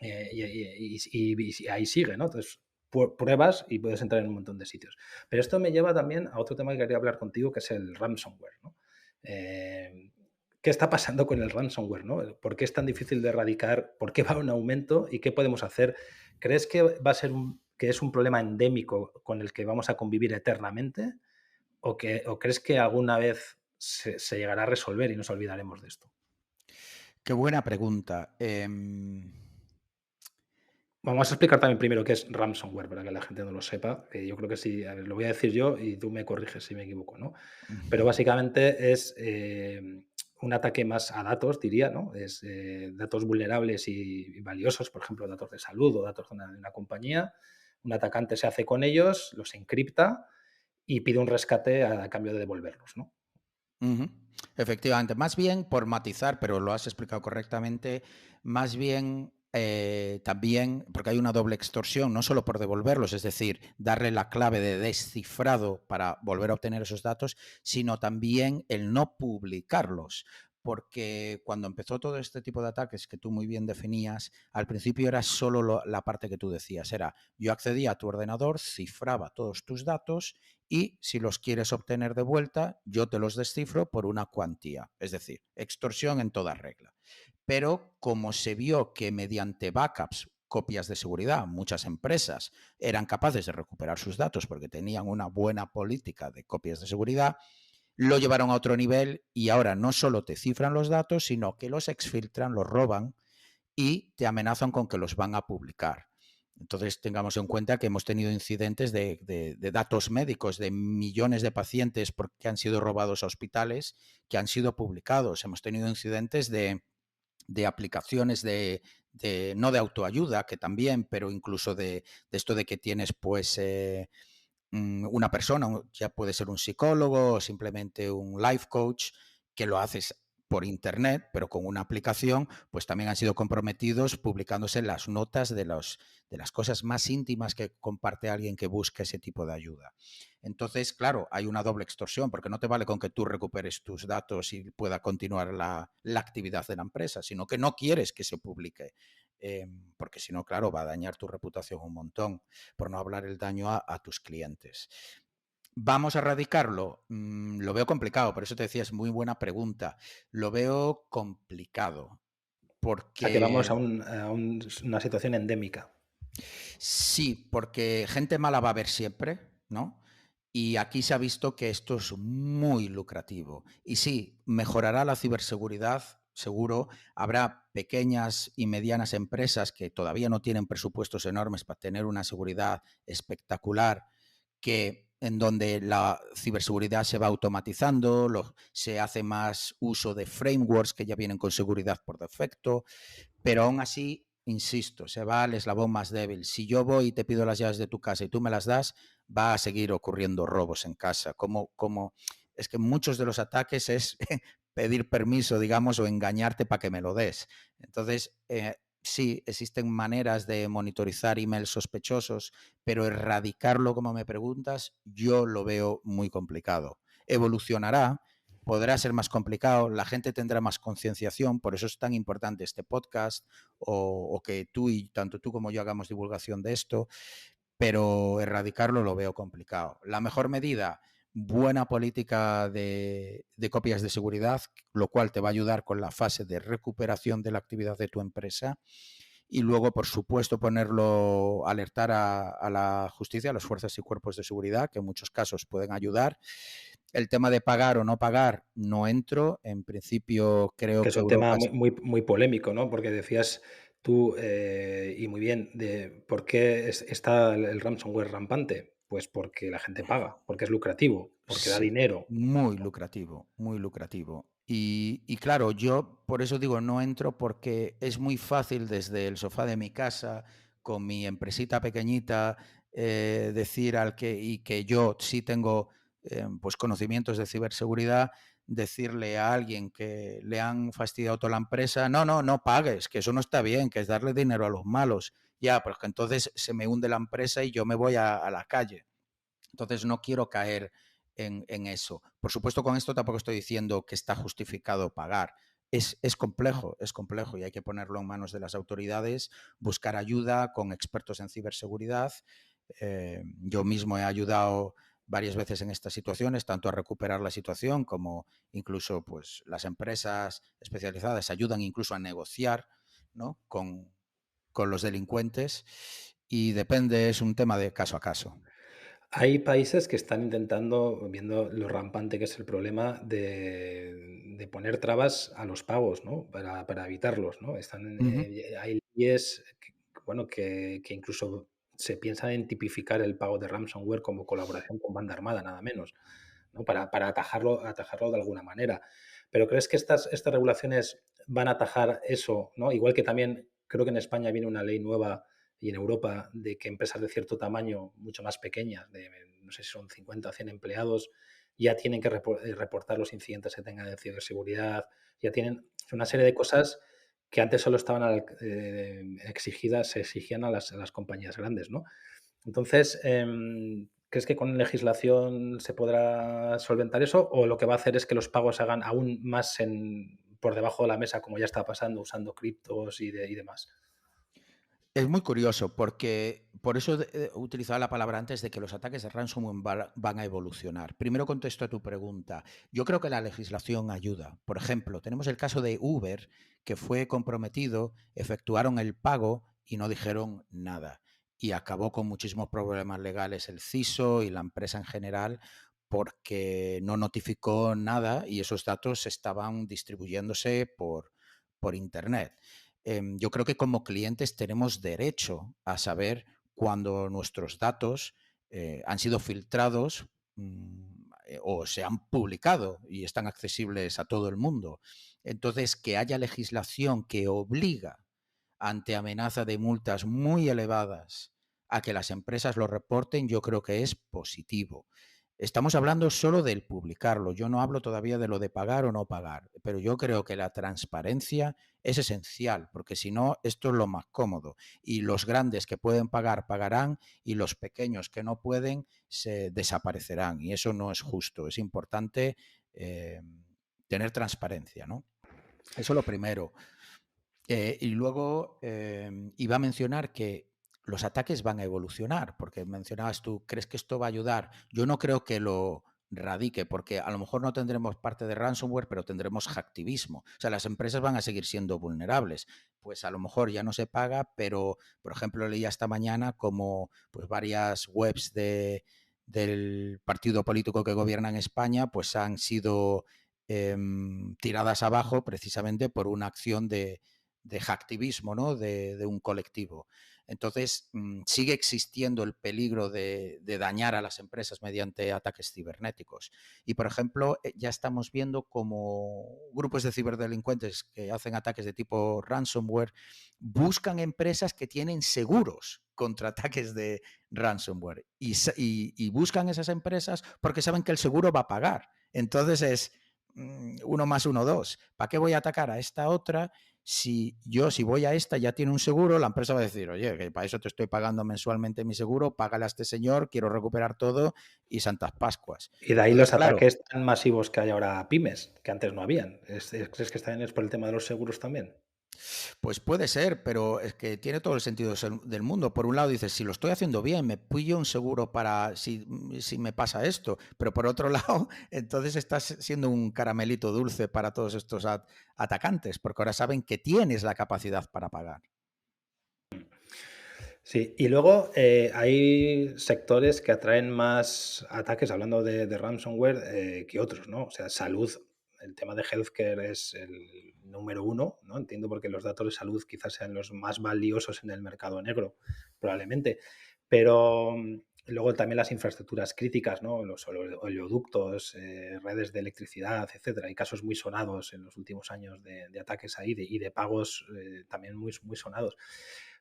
Y ahí sigue, ¿no? Entonces, pruebas y puedes entrar en un montón de sitios. Pero esto me lleva también a otro tema que quería hablar contigo, que es el ransomware, ¿no? ¿Qué está pasando con el ransomware, ¿no? ¿Por qué es tan difícil de erradicar? ¿Por qué va en aumento? ¿Y qué podemos hacer? ¿Crees que va a ser que es un problema endémico con el que vamos a convivir eternamente? ¿O crees que alguna vez se llegará a resolver y nos olvidaremos de esto? Qué buena pregunta. Vamos a explicar también primero qué es ransomware para que la gente no lo sepa, que yo creo que sí, a ver, lo voy a decir yo y tú me corriges si me equivoco, ¿no? Pero básicamente es un ataque más a datos, diría, ¿no? Es datos vulnerables y valiosos, por ejemplo, datos de salud o datos de una compañía. Un atacante se hace con ellos, los encripta y pide un rescate a cambio de devolverlos, ¿no? Ujú. Efectivamente, más bien por matizar, pero lo has explicado correctamente, más bien también, porque hay una doble extorsión, no solo por devolverlos, es decir, darle la clave de descifrado para volver a obtener esos datos, sino también el no publicarlos. Porque cuando empezó todo este tipo de ataques que tú muy bien definías, al principio era solo la parte que tú decías, era yo accedía a tu ordenador, cifraba todos tus datos y si los quieres obtener de vuelta, yo te los descifro por una cuantía, es decir, extorsión en toda regla. Pero como se vio que mediante backups, copias de seguridad, muchas empresas eran capaces de recuperar sus datos porque tenían una buena política de copias de seguridad, lo llevaron a otro nivel y ahora no solo te cifran los datos, sino que los exfiltran, los roban y te amenazan con que los van a publicar. Entonces, tengamos en cuenta que hemos tenido incidentes de datos médicos de millones de pacientes porque han sido robados a hospitales que han sido publicados. Hemos tenido incidentes de aplicaciones no de autoayuda, que también, pero incluso de esto de que tienes pues una persona, ya puede ser un psicólogo o simplemente un life coach, que lo haces por internet, pero con una aplicación, pues también han sido comprometidos publicándose las notas de las cosas más íntimas que comparte alguien que busca ese tipo de ayuda. Entonces, claro, hay una doble extorsión, porque no te vale con que tú recuperes tus datos y pueda continuar la actividad de la empresa, sino que no quieres que se publique, porque si no, claro, va a dañar tu reputación un montón, por no hablar el daño a tus clientes. ¿Vamos a erradicarlo? Lo veo complicado, por eso te decía, es muy buena pregunta. Lo veo complicado, O sea, que vamos porque una situación endémica. sí, porque gente mala va a haber siempre, ¿no? Y aquí se ha visto que esto es muy lucrativo. Y sí, mejorará la ciberseguridad, seguro. Habrá pequeñas y medianas empresas que todavía no tienen presupuestos enormes para tener una seguridad espectacular, que en donde la ciberseguridad se va automatizando, se hace más uso de frameworks que ya vienen con seguridad por defecto, pero aún así, insisto, se va al eslabón más débil. Si yo voy y te pido las llaves de tu casa y tú me las das, va a seguir ocurriendo robos en casa. Es que muchos de los ataques es pedir permiso, digamos, o engañarte para que me lo des. Entonces, sí, existen maneras de monitorizar emails sospechosos, pero erradicarlo, como me preguntas, yo lo veo muy complicado. Evolucionará, podrá ser más complicado, la gente tendrá más concienciación, por eso es tan importante este podcast o que tanto tú como yo hagamos divulgación de esto, pero erradicarlo lo veo complicado. La mejor medida, buena política de copias de seguridad, lo cual te va a ayudar con la fase de recuperación de la actividad de tu empresa. Y luego, por supuesto, alertar a la justicia, a las fuerzas y cuerpos de seguridad, que en muchos casos pueden ayudar. el tema de pagar o no pagar, no entro. En principio, Que creo es que un tema Europa muy polémico, ¿no? Porque decías tú, y muy bien, de por qué está el ransomware rampante. Pues porque la gente paga, porque es lucrativo, porque da sí, dinero. muy lucrativo, muy lucrativo. Y claro, yo por eso digo, no entro porque es muy fácil desde el sofá de mi casa, con mi empresita pequeñita, decir al que, y que yo sí tengo pues conocimientos de ciberseguridad, decirle a alguien que le han fastidiado toda la empresa, no, no, no pagues, que eso no está bien, que es darle dinero a los malos. Ya, pero es que entonces se me hunde la empresa y yo me voy a la calle. Entonces no quiero caer en eso. Por supuesto, con esto tampoco estoy diciendo que está justificado pagar. Es complejo y hay que ponerlo en manos de las autoridades, buscar ayuda con expertos en ciberseguridad. Yo mismo he ayudado varias veces en estas situaciones, tanto a recuperar la situación como incluso pues, las empresas especializadas ayudan incluso a negociar, ¿no? con los delincuentes y depende, es un tema de caso a caso. Hay países que están intentando, viendo lo rampante que es el problema, de poner trabas a los pagos, ¿no? Para evitarlos, ¿no? Ujú. Hay leyes bueno, que incluso se piensa en tipificar el pago de ransomware como colaboración con banda armada, nada menos, ¿no? Para atajarlo de alguna manera. Pero ¿crees que estas regulaciones van a atajar eso, ¿no? Igual que también creo que en España viene una ley nueva y en Europa de que empresas de cierto tamaño, mucho más pequeñas, de no sé si son 50 o 100 empleados, ya tienen que reportar los incidentes que tengan de ciberseguridad, ya tienen una serie de cosas que antes solo estaban exigidas, se exigían a las compañías grandes, ¿no? Entonces, ¿crees que con legislación se podrá solventar eso? ¿O lo que va a hacer es que los pagos se hagan aún más por debajo de la mesa, como ya está pasando, usando criptos y demás? Es muy curioso porque por eso utilizaba la palabra antes de que los ataques de ransomware van a evolucionar. Primero contesto a tu pregunta. Yo creo que la legislación ayuda. Por ejemplo, tenemos el caso de Uber, que fue comprometido, efectuaron el pago y no dijeron nada. Y acabó con muchísimos problemas legales el CISO y la empresa en general porque no notificó nada y esos datos estaban distribuyéndose por Internet. Yo creo que como clientes tenemos derecho a saber cuando nuestros datos han sido filtrados o se han publicado y están accesibles a todo el mundo. Entonces, que haya legislación que obliga ante amenaza de multas muy elevadas a que las empresas lo reporten, yo creo que es positivo. Estamos hablando solo del publicarlo. Yo no hablo todavía de lo de pagar o no pagar, pero yo creo que la transparencia es esencial, porque si no, esto es lo más cómodo. Y los grandes que pueden pagar, pagarán, y los pequeños que no pueden, se desaparecerán. Y eso no es justo. Es importante eh, tener transparencia, ¿no? Eso es lo primero. Y luego iba a mencionar que los ataques van a evolucionar, porque mencionabas tú, ¿crees que esto va a ayudar? Yo no creo que lo radique, porque a lo mejor no tendremos parte de ransomware, pero tendremos hacktivismo. O sea, las empresas van a seguir siendo vulnerables. Pues a lo mejor ya no se paga, pero, por ejemplo, leí esta mañana como pues, varias webs del partido político que gobierna en España pues han sido tiradas abajo precisamente por una acción de hacktivismo, ¿no? de un colectivo. Entonces, sigue existiendo el peligro de dañar a las empresas mediante ataques cibernéticos. Y, por ejemplo, ya estamos viendo como grupos de ciberdelincuentes que hacen ataques de tipo ransomware buscan empresas que tienen seguros contra ataques de ransomware y buscan esas empresas porque saben que el seguro va a pagar. Entonces es uno más uno, dos. ¿Para qué voy a atacar a esta otra? Si voy a esta ya tiene un seguro, la empresa va a decir, oye, que para eso te estoy pagando mensualmente mi seguro, págale a este señor, quiero recuperar todo y Santas Pascuas. Y de ahí Entonces, los claro, ataques tan masivos que hay ahora a pymes, que antes no habían. ¿Crees que también es por el tema de los seguros también? pues puede ser, pero es que tiene todo el sentido del mundo. Por un lado dices, si lo estoy haciendo bien, me pillo un seguro para si me pasa esto, pero por otro lado, entonces estás siendo un caramelito dulce para todos estos atacantes, porque ahora saben que tienes la capacidad para pagar. Sí, y luego hay sectores que atraen más ataques, hablando de ransomware, que otros, ¿no? O sea, salud, el tema de healthcare es el número uno, ¿no? Entiendo porque los datos de salud quizás sean los más valiosos en el mercado negro, probablemente. Pero luego también las infraestructuras críticas, ¿no? Los oleoductos, redes de electricidad, etcétera. Hay casos muy sonados en los últimos años de ataques ahí y de pagos también muy, muy sonados.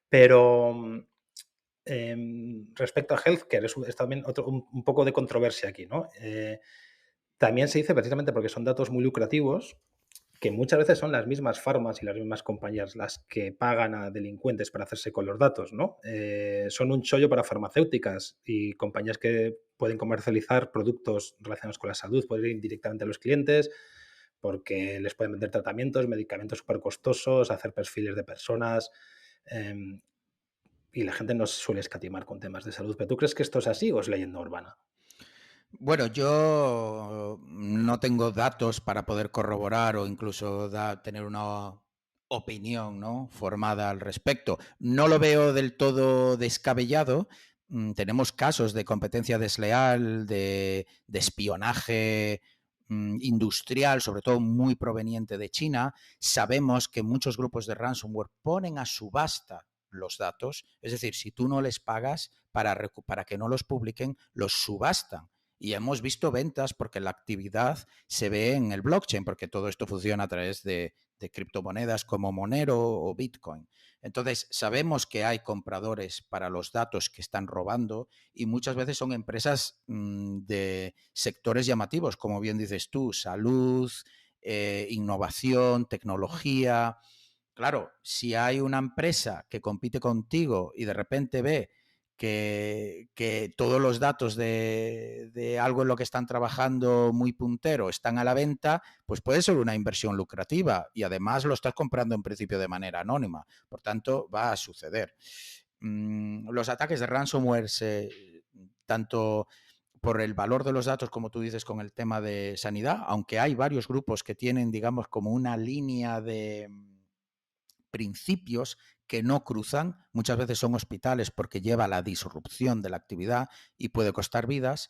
Pero respecto a healthcare, es también un poco de controversia aquí, ¿no? También se dice, precisamente porque son datos muy lucrativos, que muchas veces son las mismas farmas y las mismas compañías las que pagan a delincuentes para hacerse con los datos, ¿no? Son un chollo para farmacéuticas y compañías que pueden comercializar productos relacionados con la salud, pueden ir directamente a los clientes porque les pueden vender tratamientos, medicamentos súper costosos, hacer perfiles de personas. em, y la gente no suele escatimar con temas de salud. ¿Pero tú crees que esto es así o es leyenda urbana? Bueno, yo no tengo datos para poder corroborar o incluso tener una opinión, ¿no?, formada al respecto. No lo veo del todo descabellado. Tenemos casos de competencia desleal, de espionaje industrial, sobre todo muy proveniente de China. Sabemos que muchos grupos de ransomware ponen a subasta los datos, es decir, si tú no les pagas para que no los publiquen, los subastan. Y hemos visto ventas porque la actividad se ve en el blockchain, porque todo esto funciona a través de criptomonedas como Monero o Bitcoin. Entonces, sabemos que hay compradores para los datos que están robando y muchas veces son empresas de sectores llamativos, como bien dices tú, salud, innovación, tecnología. Claro, si hay una empresa que compite contigo y de repente ve que todos los datos de algo en lo que están trabajando muy puntero están a la venta, pues puede ser una inversión lucrativa y además lo estás comprando en principio de manera anónima. Por tanto, va a suceder. Los ataques de ransomware, tanto por el valor de los datos, como tú dices, con el tema de sanidad, aunque hay varios grupos que tienen, digamos, como una línea de principios que no cruzan, muchas veces son hospitales porque lleva la disrupción de la actividad y puede costar vidas.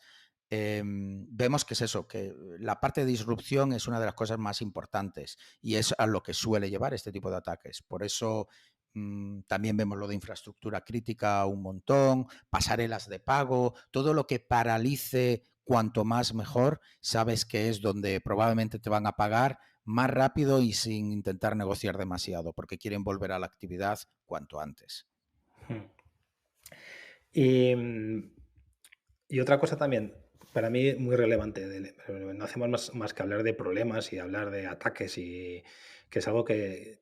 Vemos que es eso, que la parte de disrupción es una de las cosas más importantes y es a lo que suele llevar este tipo de ataques. Por eso también vemos lo de infraestructura crítica un montón, pasarelas de pago, todo lo que paralice cuanto más mejor, sabes que es donde probablemente te van a pagar más rápido y sin intentar negociar demasiado, porque quieren volver a la actividad cuanto antes. Hmm. Y, y otra cosa también, para mí muy relevante, no hacemos más que hablar de problemas y hablar de ataques, y que es algo que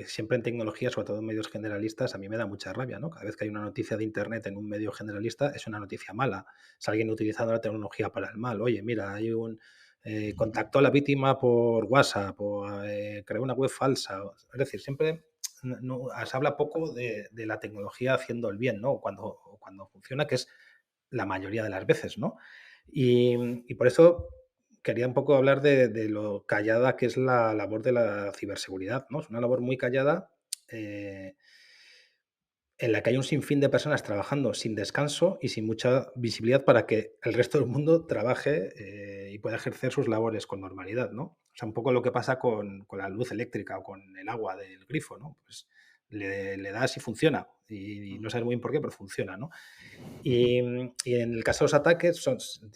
siempre en tecnología, sobre todo en medios generalistas, a mí me da mucha rabia, ¿no? Cada vez que hay una noticia de Internet en un medio generalista es una noticia mala. Es alguien utilizando la tecnología para el mal. Oye, mira, hay un... contactó a la víctima por WhatsApp o creó una web falsa. Es decir, siempre se habla poco de la tecnología haciendo el bien, ¿no? Cuando funciona, que es la mayoría de las veces, ¿no? Y por eso quería un poco hablar de lo callada que es la labor de la ciberseguridad, ¿no? Es una labor muy callada, eh, en la que hay un sinfín de personas trabajando sin descanso y sin mucha visibilidad para que el resto del mundo trabaje y pueda ejercer sus labores con normalidad, ¿no? O sea, un poco lo que pasa con la luz eléctrica o con el agua del grifo, ¿no? Pues le das y funciona. Y no sabes muy bien por qué, pero funciona, ¿no? Y en el caso de los ataques,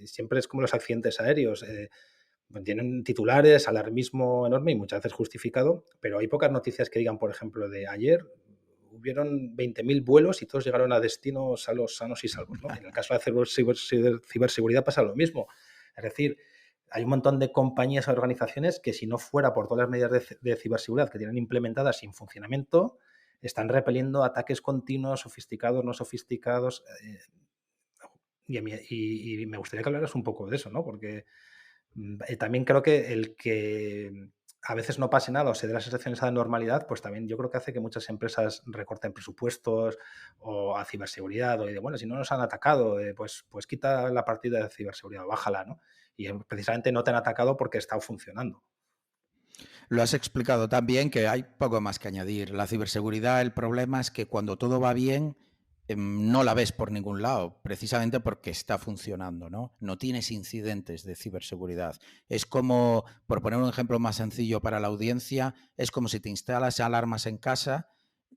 siempre es como los accidentes aéreos. Tienen titulares, alarmismo enorme y muchas veces justificado, pero hay pocas noticias que digan, por ejemplo, de ayer hubieron 20.000 vuelos y todos llegaron a destino sanos y salvos, ¿no? En el caso de la ciberseguridad pasa lo mismo. Es decir, hay un montón de compañías o organizaciones que, si no fuera por todas las medidas de ciberseguridad que tienen implementadas y en funcionamiento, están repeliendo ataques continuos, sofisticados, no sofisticados. Y me gustaría que hablaras un poco de eso, ¿no? Porque también creo que el que a veces no pase nada o se dé la sensación esa de normalidad, pues también yo creo que hace que muchas empresas recorten presupuestos o a ciberseguridad, o de, bueno, si no nos han atacado, pues quita la partida de ciberseguridad, bájala, ¿no? Y precisamente no te han atacado porque está funcionando. Lo has explicado tan bien que hay poco más que añadir. La ciberseguridad, el problema es que cuando todo va bien, no la ves por ningún lado, precisamente porque está funcionando, ¿no? No tienes incidentes de ciberseguridad. Es como, por poner un ejemplo más sencillo para la audiencia, es como si te instalas alarmas en casa,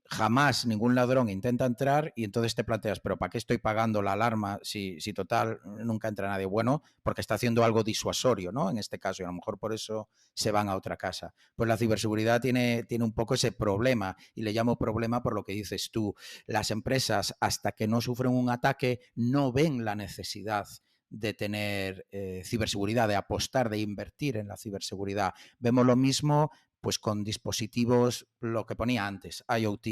jamás ningún ladrón intenta entrar y entonces te planteas, pero ¿para qué estoy pagando la alarma si total nunca entra nadie? Bueno, porque está haciendo algo disuasorio, ¿no? En este caso, y a lo mejor por eso se van a otra casa. Pues la ciberseguridad tiene un poco ese problema, y le llamo problema por lo que dices tú. Las empresas, hasta que no sufren un ataque, no ven la necesidad de tener ciberseguridad, de apostar, de invertir en la ciberseguridad. Vemos lo mismo pues con dispositivos, lo que ponía antes, IoT.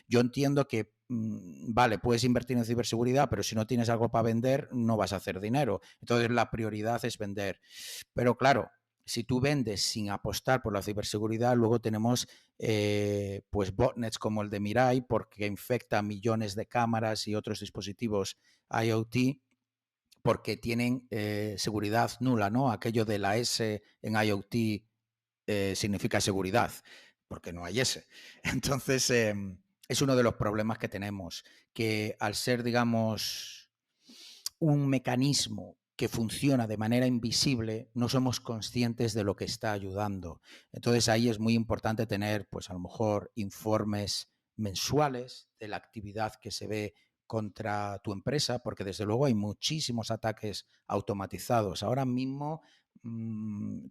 Yo entiendo que, vale, puedes invertir en ciberseguridad, pero si no tienes algo para vender, no vas a hacer dinero. Entonces la prioridad es vender. Pero claro, si tú vendes sin apostar por la ciberseguridad, luego tenemos pues botnets como el de Mirai, porque infecta millones de cámaras y otros dispositivos IoT, porque tienen seguridad nula, ¿no? Aquello de la S en IoT significa seguridad, porque no hay ese. Entonces, es uno de los problemas que tenemos, que al ser, digamos, un mecanismo que funciona de manera invisible, no somos conscientes de lo que está ayudando. Entonces, ahí es muy importante tener, pues a lo mejor, informes mensuales de la actividad que se ve contra tu empresa, porque desde luego hay muchísimos ataques automatizados. Ahora mismo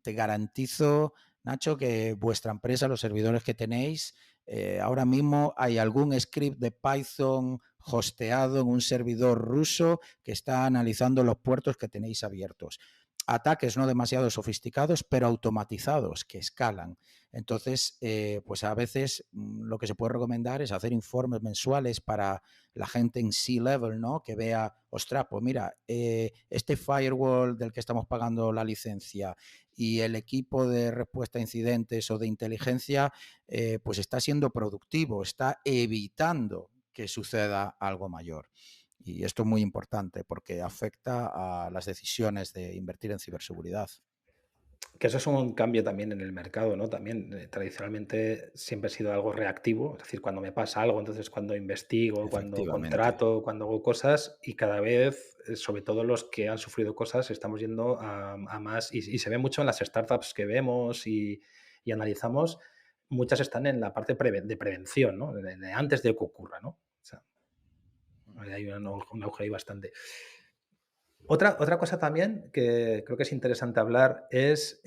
te garantizo, Nacho, que vuestra empresa, los servidores que tenéis, ahora mismo hay algún script de Python hosteado en un servidor ruso que está analizando los puertos que tenéis abiertos. Ataques no demasiado sofisticados, pero automatizados, que escalan. Entonces, pues a veces lo que se puede recomendar es hacer informes mensuales para la gente en C-level, ¿no? Que vea, ostras, pues mira, este firewall del que estamos pagando la licencia y el equipo de respuesta a incidentes o de inteligencia, pues está siendo productivo, está evitando que suceda algo mayor. Y esto es muy importante porque afecta a las decisiones de invertir en ciberseguridad. Que eso es un cambio también en el mercado, ¿no? También, tradicionalmente siempre he sido algo reactivo, es decir, cuando me pasa algo, entonces cuando investigo, cuando Efectivamente. contrato, cuando hago cosas, y cada vez, sobre todo los que han sufrido cosas, estamos yendo a más, y se ve mucho en las startups que vemos y analizamos, muchas están en la parte de prevención, ¿no? De antes de que ocurra, ¿no? O sea, hay un auge ahí bastante. Otra cosa también que creo que es interesante hablar es,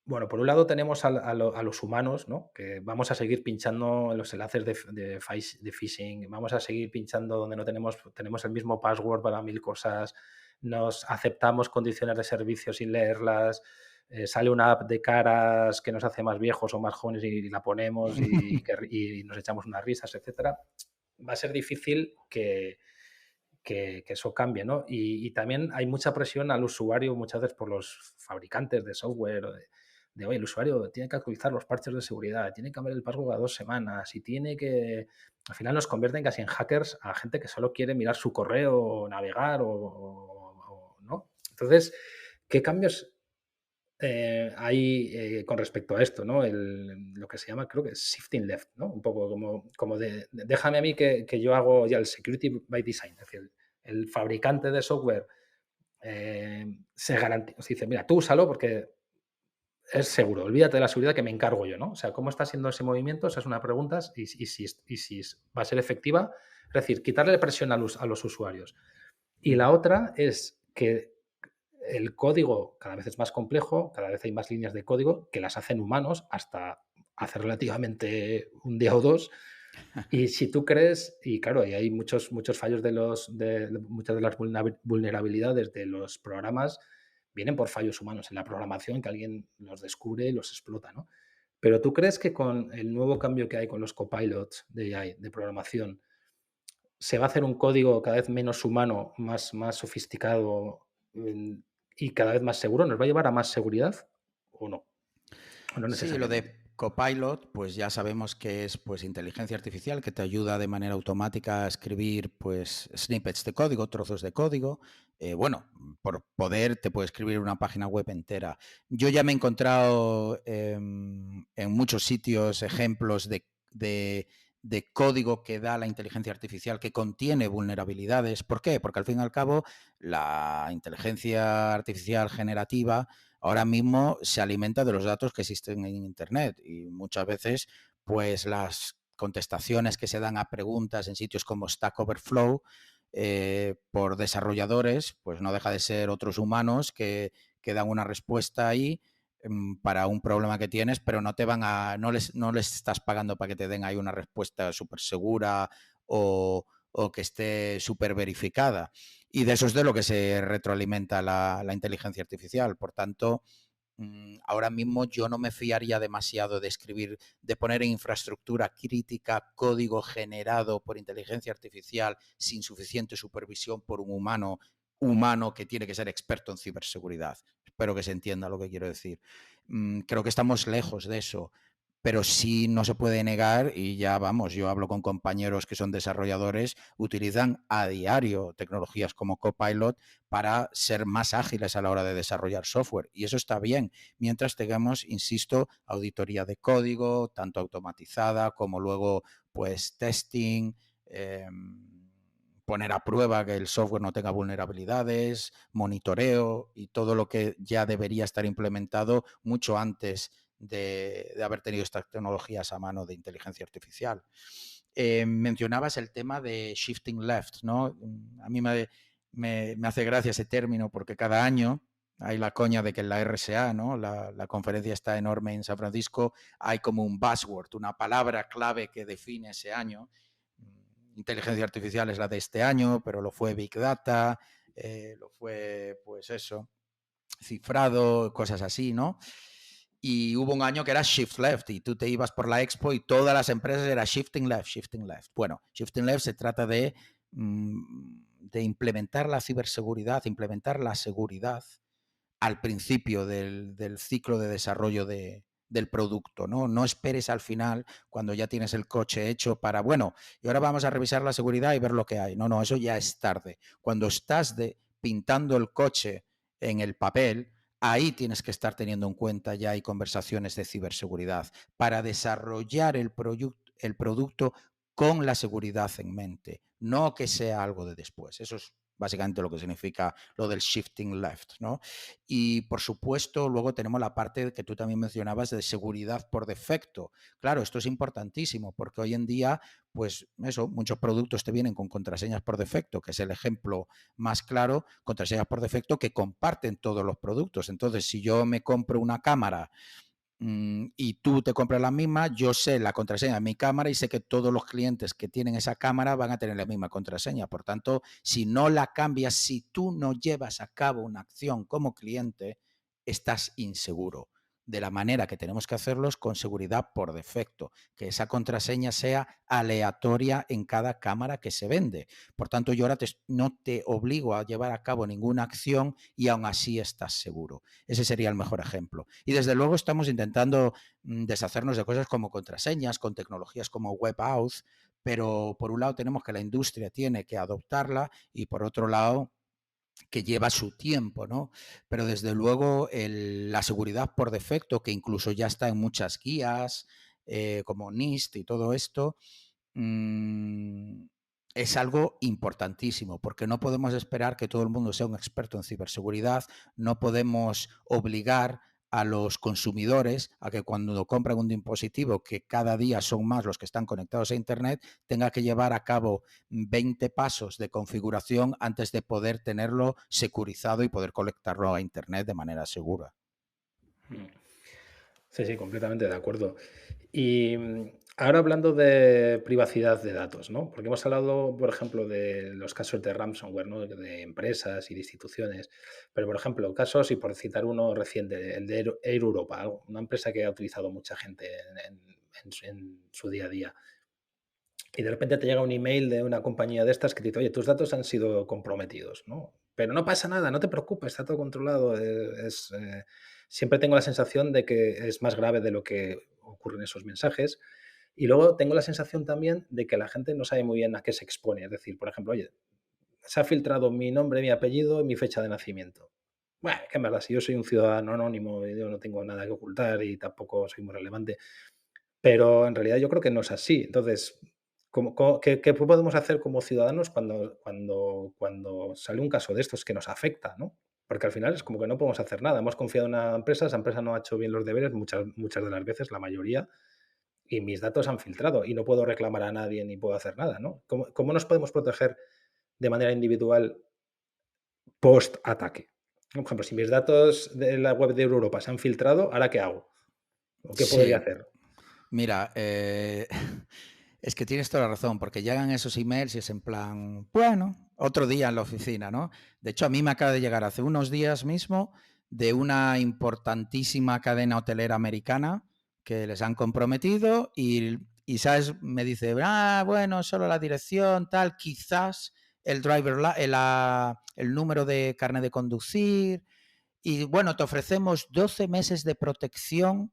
bueno, por un lado tenemos a los humanos, ¿no? Que vamos a seguir pinchando en los enlaces de phishing, vamos a seguir pinchando donde no tenemos el mismo password para 1000 cosas, nos aceptamos condiciones de servicio sin leerlas, sale una app de caras que nos hace más viejos o más jóvenes y la ponemos y nos echamos unas risas, etcétera. Va a ser difícil que eso cambie, ¿no? Y también hay mucha presión al usuario muchas veces por los fabricantes de software, oye, el usuario tiene que actualizar los parches de seguridad, tiene que cambiar el password cada 2 semanas y tiene que... Al final nos convierten casi en hackers a gente que solo quiere mirar su correo o navegar ¿no? Entonces, ¿qué cambios hay con respecto a esto, ¿no? Lo que se llama, creo que es shifting left, ¿no? Un poco como déjame a mí que yo hago ya el security by design, es decir, el fabricante de software se garantiza, dice, mira, tú úsalo porque es seguro, olvídate de la seguridad que me encargo yo, ¿no? O sea, ¿cómo está siendo ese movimiento? Esa es una pregunta y si va a ser efectiva, es decir, quitarle presión a los usuarios. Y la otra es que el código cada vez es más complejo, cada vez hay más líneas de código que las hacen humanos hasta hace relativamente un día o dos. Y si tú crees, y claro, y hay muchos fallos muchas de las vulnerabilidades de los programas vienen por fallos humanos en la programación, que alguien los descubre y los explota, ¿no? Pero tú crees que con el nuevo cambio que hay con los copilots de AI, de programación, se va a hacer un código cada vez menos humano, más sofisticado y cada vez más seguro? ¿Nos va a llevar a más seguridad o no? O no Sí, lo necesariamente. de Copilot, pues ya sabemos que es pues inteligencia artificial que te ayuda de manera automática a escribir pues snippets de código, trozos de código. Bueno, por poder te puede escribir una página web entera. Yo ya me he encontrado en muchos sitios ejemplos de código que da la inteligencia artificial que contiene vulnerabilidades. ¿Por qué? Porque al fin y al cabo la inteligencia artificial generativa ahora mismo se alimenta de los datos que existen en Internet y muchas veces pues las contestaciones que se dan a preguntas en sitios como Stack Overflow por desarrolladores, pues no deja de ser otros humanos que dan una respuesta ahí para un problema que tienes, pero no te van a, no les estás pagando para que te den ahí una respuesta súper segura o que esté súper verificada. Y de eso es de lo que se retroalimenta la inteligencia artificial. Por tanto, ahora mismo yo no me fiaría demasiado de escribir, de poner en infraestructura crítica código generado por inteligencia artificial sin suficiente supervisión por un humano que tiene que ser experto en ciberseguridad. Espero que se entienda lo que quiero decir. Creo que estamos lejos de eso, pero sí no se puede negar, y ya vamos, yo hablo con compañeros que son desarrolladores, utilizan a diario tecnologías como Copilot para ser más ágiles a la hora de desarrollar software. Y eso está bien, mientras tengamos, insisto, auditoría de código, tanto automatizada como luego pues testing, eh, poner a prueba que el software no tenga vulnerabilidades, monitoreo y todo lo que ya debería estar implementado mucho antes de haber tenido estas tecnologías a mano de inteligencia artificial. Mencionabas el tema de shifting left, ¿no? A mí me hace gracia ese término porque cada año hay la coña de que en la RSA, ¿no? La conferencia está enorme en San Francisco, hay como un buzzword, una palabra clave que define ese año. Inteligencia artificial es la de este año, pero lo fue Big Data, lo fue, pues eso, cifrado, cosas así, ¿no? Y hubo un año que era Shift Left y tú te ibas por la expo y todas las empresas era Shifting Left, Shifting Left. Bueno, Shifting Left se trata de implementar la ciberseguridad, implementar la seguridad al principio del ciclo de desarrollo del producto, ¿no? No esperes al final, cuando ya tienes el coche hecho para, bueno, y ahora vamos a revisar la seguridad y ver lo que hay. No, no, eso ya es tarde. Cuando estás pintando el coche en el papel, ahí tienes que estar teniendo en cuenta ya hay conversaciones de ciberseguridad para desarrollar el producto con la seguridad en mente, no que sea algo de después. Eso es básicamente lo que significa lo del shifting left, ¿no? Y por supuesto, luego tenemos la parte que tú también mencionabas de seguridad por defecto. Claro, esto es importantísimo porque hoy en día, pues eso, muchos productos te vienen con contraseñas por defecto, que es el ejemplo más claro, contraseñas por defecto que comparten todos los productos. Entonces, si yo me compro una cámara y tú te compras la misma, yo sé la contraseña de mi cámara y sé que todos los clientes que tienen esa cámara van a tener la misma contraseña. Por tanto, si no la cambias, si tú no llevas a cabo una acción como cliente, estás inseguro. De la manera que tenemos que hacerlo es con seguridad por defecto, que esa contraseña sea aleatoria en cada cámara que se vende. Por tanto, yo ahora no te obligo a llevar a cabo ninguna acción y aún así estás seguro. Ese sería el mejor ejemplo. Y desde luego estamos intentando deshacernos de cosas como contraseñas, con tecnologías como WebAuth, pero por un lado tenemos que la industria tiene que adoptarla y por otro lado que lleva su tiempo, ¿no? Pero desde luego la seguridad por defecto, que incluso ya está en muchas guías, como NIST y todo esto, es algo importantísimo, porque no podemos esperar que todo el mundo sea un experto en ciberseguridad, no podemos obligar a los consumidores a que cuando compran un dispositivo, que cada día son más los que están conectados a Internet, tenga que llevar a cabo 20 pasos de configuración antes de poder tenerlo securizado y poder conectarlo a Internet de manera segura. Sí, sí, completamente de acuerdo. Y ahora hablando de privacidad de datos, ¿no? Porque hemos hablado, por ejemplo, de los casos de ransomware, ¿no? De empresas y de instituciones. Pero, por ejemplo, casos, y por citar uno reciente, el de Air Europa, una empresa que ha utilizado mucha gente en su día a día. Y de repente te llega un email de una compañía de estas que te dice, oye, tus datos han sido comprometidos, ¿no? Pero no pasa nada, no te preocupes, está todo controlado. Siempre tengo la sensación de que es más grave de lo que ocurre en esos mensajes. Y luego tengo la sensación también de que la gente no sabe muy bien a qué se expone. Es decir, por ejemplo, oye, se ha filtrado mi nombre, mi apellido y mi fecha de nacimiento. Bueno, que en verdad, si yo soy un ciudadano anónimo y yo no tengo nada que ocultar y tampoco soy muy relevante, pero en realidad yo creo que no es así. Entonces, ¿Qué podemos hacer como ciudadanos cuando sale un caso de estos que nos afecta, ¿no? Porque al final es como que no podemos hacer nada. Hemos confiado en una empresa, esa empresa no ha hecho bien los deberes muchas de las veces, la mayoría, y mis datos han filtrado y no puedo reclamar a nadie ni puedo hacer nada, ¿no? ¿Cómo nos podemos proteger de manera individual post-ataque? Por ejemplo, si mis datos de la web de Europa se han filtrado, ¿ahora qué hago? ¿O qué podría Sí, hacer? mira, es que tienes toda la razón, porque llegan esos emails y es en plan, bueno, otro día en la oficina, ¿no? De hecho, a mí me acaba de llegar hace unos días mismo de una importantísima cadena hotelera americana que les han comprometido ¿sabes? Me dice, bueno, solo la dirección, tal, quizás el el número de carnet de conducir, y bueno, te ofrecemos 12 meses de protección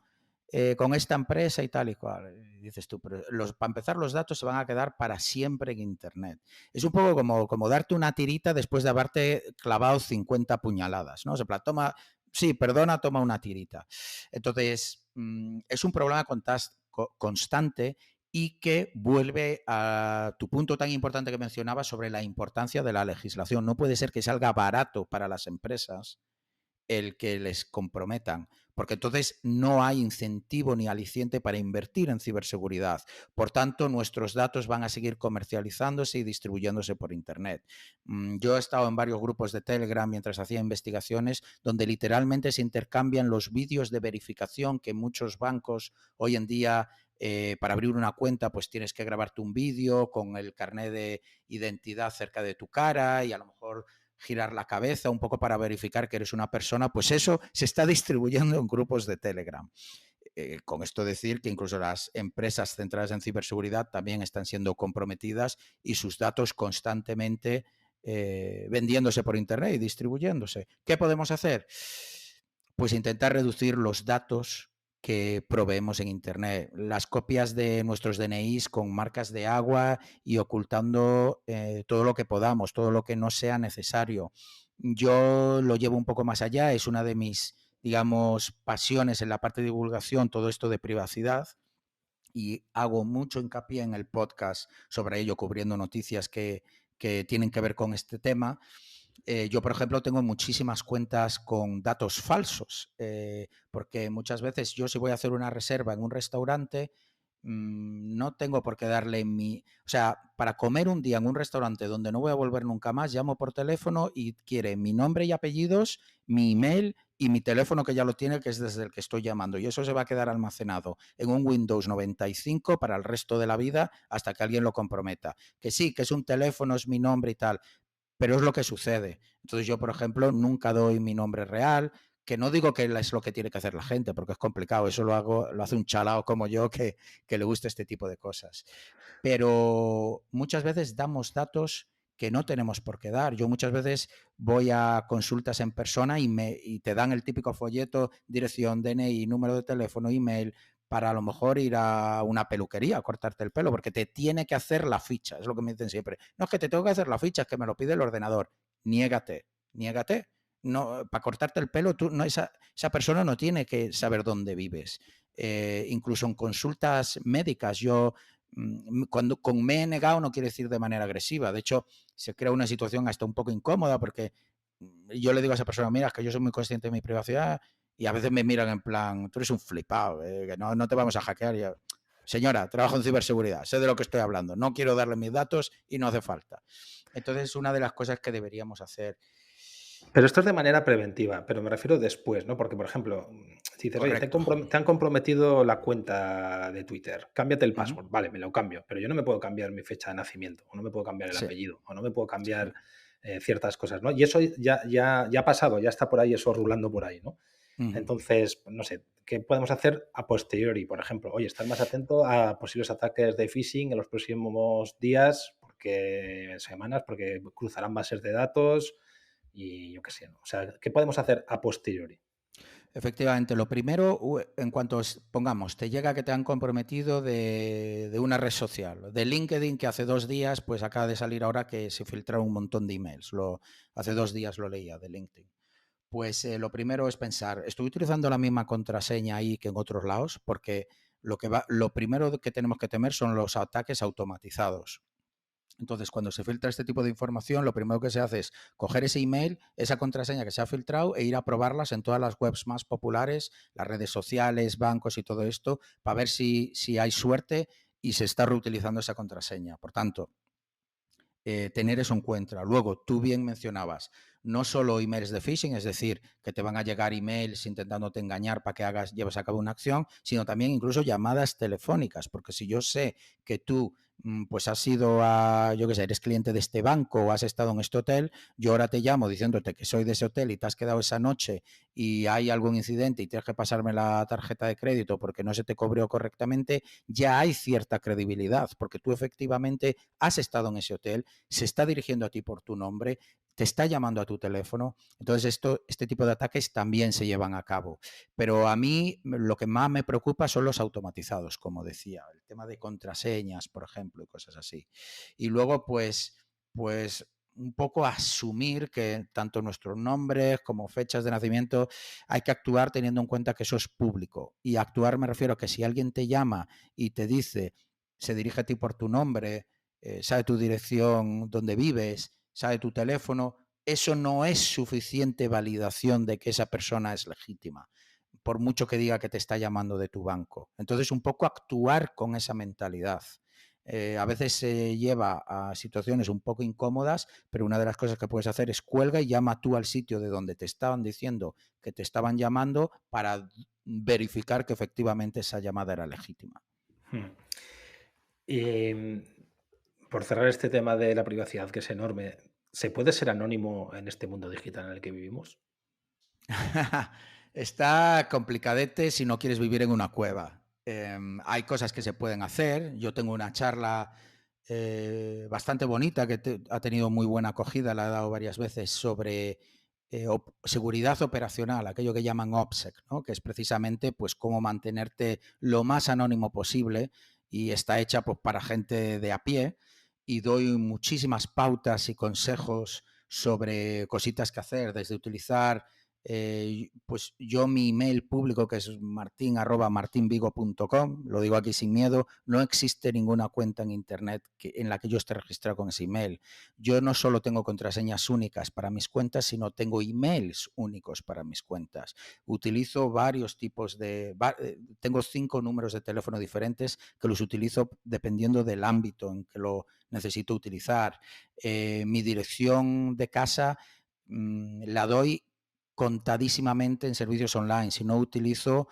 con esta empresa y tal y cual. Y dices tú, pero para empezar, los datos se van a quedar para siempre en Internet. Es un poco como darte una tirita después de haberte clavado 50 puñaladas, ¿no? Se plan, toma, sí, perdona, toma una tirita. Entonces, es un problema constante y que vuelve a tu punto tan importante que mencionabas sobre la importancia de la legislación. No puede ser que salga barato para las empresas el que les comprometan, porque entonces no hay incentivo ni aliciente para invertir en ciberseguridad. Por tanto, nuestros datos van a seguir comercializándose y distribuyéndose por Internet. Yo he estado en varios grupos de Telegram mientras hacía investigaciones donde literalmente se intercambian los vídeos de verificación que muchos bancos hoy en día para abrir una cuenta, pues tienes que grabarte un vídeo con el carnet de identidad cerca de tu cara y a lo mejor girar la cabeza un poco para verificar que eres una persona, pues eso se está distribuyendo en grupos de Telegram. Con esto decir que incluso las empresas centradas en ciberseguridad también están siendo comprometidas y sus datos constantemente vendiéndose por Internet y distribuyéndose. ¿Qué podemos hacer? Pues intentar reducir los datos que proveemos en Internet, las copias de nuestros DNIs con marcas de agua y ocultando todo lo que podamos, todo lo que no sea necesario. Yo lo llevo un poco más allá, es una de mis, digamos, pasiones en la parte de divulgación, todo esto de privacidad, y hago mucho hincapié en el podcast sobre ello, cubriendo noticias que tienen que ver con este tema. Yo, por ejemplo, tengo muchísimas cuentas con datos falsos, porque muchas veces yo si voy a hacer una reserva en un restaurante, no tengo por qué darle o sea, para comer un día en un restaurante donde no voy a volver nunca más, llamo por teléfono y quiere mi nombre y apellidos, mi email y mi teléfono que ya lo tiene, que es desde el que estoy llamando. Y eso se va a quedar almacenado en un Windows 95 para el resto de la vida hasta que alguien lo comprometa. Que sí, que es un teléfono, es mi nombre y tal, pero es lo que sucede. Entonces yo, por ejemplo, nunca doy mi nombre real, que no digo que es lo que tiene que hacer la gente, porque es complicado, eso lo hace un chalao como yo que le gusta este tipo de cosas. Pero muchas veces damos datos que no tenemos por qué dar. Yo muchas veces voy a consultas en persona y te dan el típico folleto, dirección, DNI, número de teléfono, email, para a lo mejor ir a una peluquería a cortarte el pelo, porque te tiene que hacer la ficha, es lo que me dicen siempre. No es que te tengo que hacer la ficha, es que me lo pide el ordenador. Niégate, niégate. No, para cortarte el pelo, esa persona no tiene que saber dónde vives. Incluso en consultas médicas, cuando con me he negado no quiere decir de manera agresiva. De hecho, se crea una situación hasta un poco incómoda porque yo le digo a esa persona, mira, es que yo soy muy consciente de mi privacidad y a veces me miran en plan, tú eres un flipado, que no te vamos a hackear. Y yo, señora, trabajo en ciberseguridad, sé de lo que estoy hablando, no quiero darle mis datos y no hace falta. Entonces, es una de las cosas que deberíamos hacer. Pero esto es de manera preventiva, pero me refiero después, ¿no? Porque, por ejemplo, si dices: "Oye, Correcto. te han comprometido la cuenta de Twitter, cámbiate el Uh -huh. password". Vale, me lo cambio, pero yo no me puedo cambiar mi fecha de nacimiento, o no me puedo cambiar el Sí, apellido, o no me puedo sí. cambiar, ciertas cosas, ¿no? Y eso ya ha pasado, ya está por ahí eso rulando por ahí, ¿no? Uh -huh. Entonces, pues, no sé, ¿qué podemos hacer a posteriori? Por ejemplo, oye, estar más atento a posibles ataques de phishing en los próximos días, semanas, porque cruzarán bases de datos y yo qué sé, ¿no? O sea, ¿qué podemos hacer a posteriori? Efectivamente, lo primero, en cuanto pongamos, te llega que te han comprometido de una red social, de LinkedIn, que hace 2 días, pues acaba de salir ahora que se filtraron un montón de emails. Hace 2 días lo leía de LinkedIn. Pues lo primero es pensar, ¿estoy utilizando la misma contraseña ahí que en otros lados? Porque lo primero que tenemos que temer son los ataques automatizados. Entonces, cuando se filtra este tipo de información, lo primero que se hace es coger ese email, esa contraseña que se ha filtrado e ir a probarlas en todas las webs más populares, las redes sociales, bancos y todo esto, para ver si hay suerte y se está reutilizando esa contraseña. Por tanto, tener eso en cuenta. Luego, tú bien mencionabas, no solo emails de phishing, es decir, que te van a llegar emails intentándote engañar para que lleves a cabo una acción, sino también incluso llamadas telefónicas, porque si yo sé que tú pues has ido a, yo qué sé, eres cliente de este banco o has estado en este hotel, yo ahora te llamo diciéndote que soy de ese hotel y te has quedado esa noche y hay algún incidente y tienes que pasarme la tarjeta de crédito porque no se te cobró correctamente, ya hay cierta credibilidad, porque tú efectivamente has estado en ese hotel, se está dirigiendo a ti por tu nombre, te está llamando a tu teléfono. Entonces, este tipo de ataques también se llevan a cabo. Pero a mí lo que más me preocupa son los automatizados, como decía, el tema de contraseñas, por ejemplo, y cosas así. Y luego, pues un poco asumir que tanto nuestros nombres como fechas de nacimiento hay que actuar teniendo en cuenta que eso es público. Y actuar me refiero a que si alguien te llama y te dice, se dirige a ti por tu nombre, sabe tu dirección, dónde vives, sabe tu teléfono, eso no es suficiente validación de que esa persona es legítima, por mucho que diga que te está llamando de tu banco. Entonces, un poco actuar con esa mentalidad. A veces se lleva a situaciones un poco incómodas, pero una de las cosas que puedes hacer es cuelga y llama tú al sitio de donde te estaban diciendo que te estaban llamando para verificar que efectivamente esa llamada era legítima. Hmm. Y por cerrar este tema de la privacidad, que es enorme, ¿se puede ser anónimo en este mundo digital en el que vivimos? Está complicadete si no quieres vivir en una cueva. Hay cosas que se pueden hacer. Yo tengo una charla bastante bonita que ha tenido muy buena acogida, la he dado varias veces, sobre seguridad operacional, aquello que llaman OPSEC, ¿no? Que es precisamente pues, cómo mantenerte lo más anónimo posible, y está hecha pues, para gente de a pie, y doy muchísimas pautas y consejos sobre cositas que hacer, desde utilizar pues yo mi email público, que es martin@martinvigo.com, lo digo aquí sin miedo, no existe ninguna cuenta en internet en la que yo esté registrado con ese email. Yo no solo tengo contraseñas únicas para mis cuentas, sino tengo emails únicos para mis cuentas. Utilizo varios tipos tengo 5 números de teléfono diferentes que los utilizo dependiendo del ámbito en que lo necesito utilizar. Mi dirección de casa la doy contadísimamente en servicios online, si no utilizo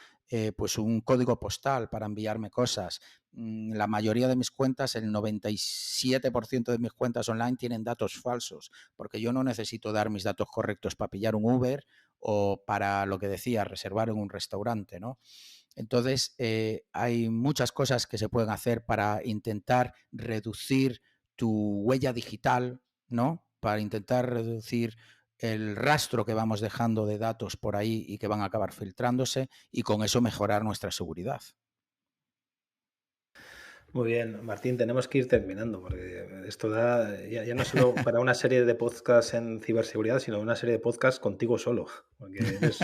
pues un código postal para enviarme cosas. La mayoría de mis cuentas, el 97% de mis cuentas online tienen datos falsos, porque yo no necesito dar mis datos correctos para pillar un Uber o para, lo que decía, reservar en un restaurante, ¿no? Entonces, hay muchas cosas que se pueden hacer para intentar reducir tu huella digital, ¿no? Para intentar reducir el rastro que vamos dejando de datos por ahí y que van a acabar filtrándose, y con eso mejorar nuestra seguridad. Muy bien, Martín, tenemos que ir terminando porque esto da ya no solo para una serie de podcasts en ciberseguridad, sino una serie de podcasts contigo solo, porque eres,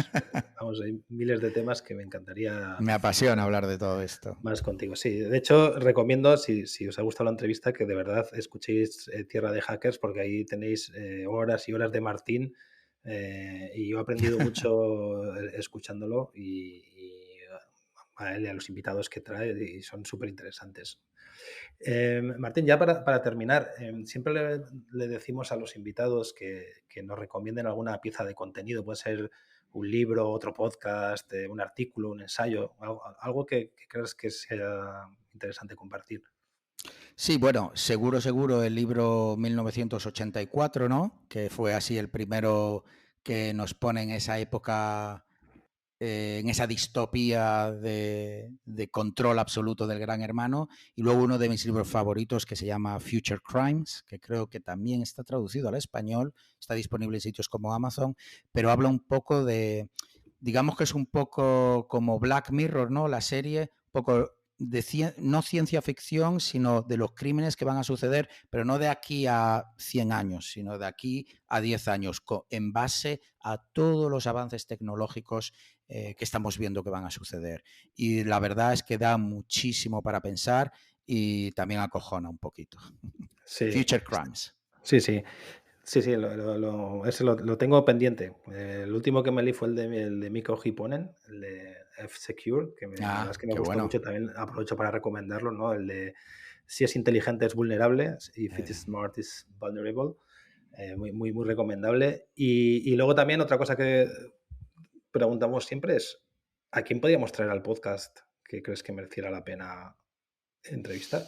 vamos, hay miles de temas que me encantaría Me apasiona hablar de todo esto. más contigo. Sí, de hecho, recomiendo, si os ha gustado la entrevista, que de verdad escuchéis Tierra de Hackers, porque ahí tenéis horas y horas de Martín, y yo he aprendido mucho escuchándolo y a él y a los invitados que trae, y son súper interesantes. Martín, ya para terminar, siempre le decimos a los invitados que nos recomienden alguna pieza de contenido, puede ser un libro, otro podcast, un artículo, un ensayo, algo que creas que sea interesante compartir. Sí, bueno, seguro el libro 1984, ¿no? Que fue así el primero que nos pone en esa época, en esa distopía de control absoluto del Gran Hermano. Y luego uno de mis libros favoritos, que se llama Future Crimes, que creo que también está traducido al español, está disponible en sitios como Amazon, pero habla un poco digamos que es un poco como Black Mirror, ¿no? La serie, un poco no ciencia ficción, sino de los crímenes que van a suceder, pero no de aquí a 100 años, sino de aquí a 10 años, en base a todos los avances tecnológicos que estamos viendo que van a suceder. Y la verdad es que da muchísimo para pensar y también acojona un poquito. Sí, Future Crimes. sí, sí. Sí, sí, ese lo tengo pendiente. El último que me leí fue el de Mikko Hyppönen, el de F-Secure, la verdad es Ah, que me qué gustó bueno. mucho. También aprovecho para recomendarlo, ¿no? El de si es inteligente es vulnerable, if it is Eh, smart is vulnerable. Muy, muy, muy recomendable. Y luego también otra cosa que preguntamos siempre es, ¿a quién podríamos traer al podcast que crees que mereciera la pena entrevistar?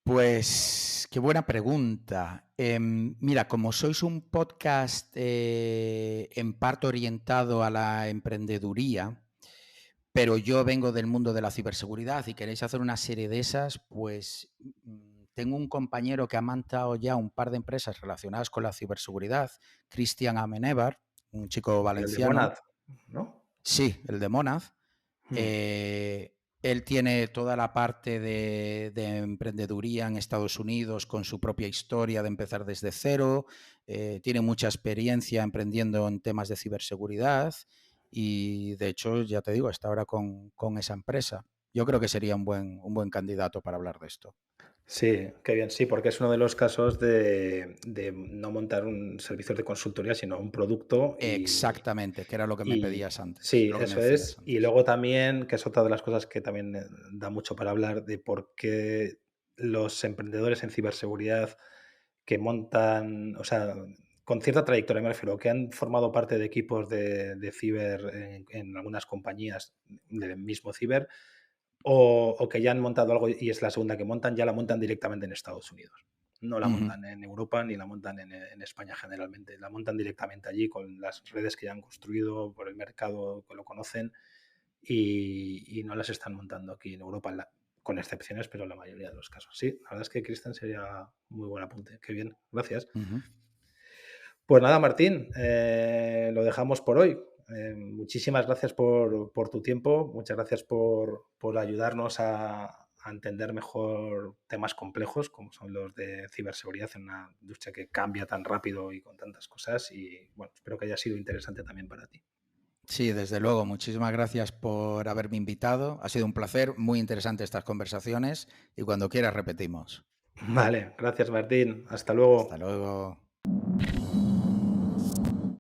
Pues qué buena pregunta. Mira, como sois un podcast en parte orientado a la emprendeduría, pero yo vengo del mundo de la ciberseguridad y queréis hacer una serie de esas, pues tengo un compañero que ha montado ya un par de empresas relacionadas con la ciberseguridad, Cristian Amenébar, un chico El de valenciano. Monad, ¿no? Sí, el de Monad. Hmm. Él tiene toda la parte de emprendeduría en Estados Unidos con su propia historia de empezar desde cero. Tiene mucha experiencia emprendiendo en temas de ciberseguridad y, de hecho, ya te digo, está ahora con esa empresa. Yo creo que sería un buen candidato para hablar de esto. Sí, qué bien, sí, porque es uno de los casos de no montar un servicio de consultoría, sino un producto Exactamente, que era lo que me y pedías antes, sí, lo que me eso decías es. Y antes. luego también, que es otra de las cosas que también da mucho para hablar, de por qué los emprendedores en ciberseguridad que montan, o sea, con cierta trayectoria me refiero, que han formado parte de equipos de ciber en algunas compañías del mismo ciber, o que ya han montado algo y es la segunda que montan, ya la montan directamente en Estados Unidos. No la Ujú. montan en Europa ni la montan en España generalmente. La montan directamente allí con las redes que ya han construido, por el mercado que lo conocen y no las están montando aquí en Europa, con excepciones, pero en la mayoría de los casos. Sí, la verdad es que Cristian sería muy buen apunte. Qué bien, gracias. Ujú. Pues nada, Martín, lo dejamos por hoy. Muchísimas gracias por tu tiempo, muchas gracias por ayudarnos a entender mejor temas complejos como son los de ciberseguridad en una industria que cambia tan rápido y con tantas cosas. Y bueno, espero que haya sido interesante también para ti. Sí, desde luego. Muchísimas gracias por haberme invitado. Ha sido un placer, muy interesante estas conversaciones y cuando quieras repetimos. Vale, gracias Martín, hasta Hasta luego. luego.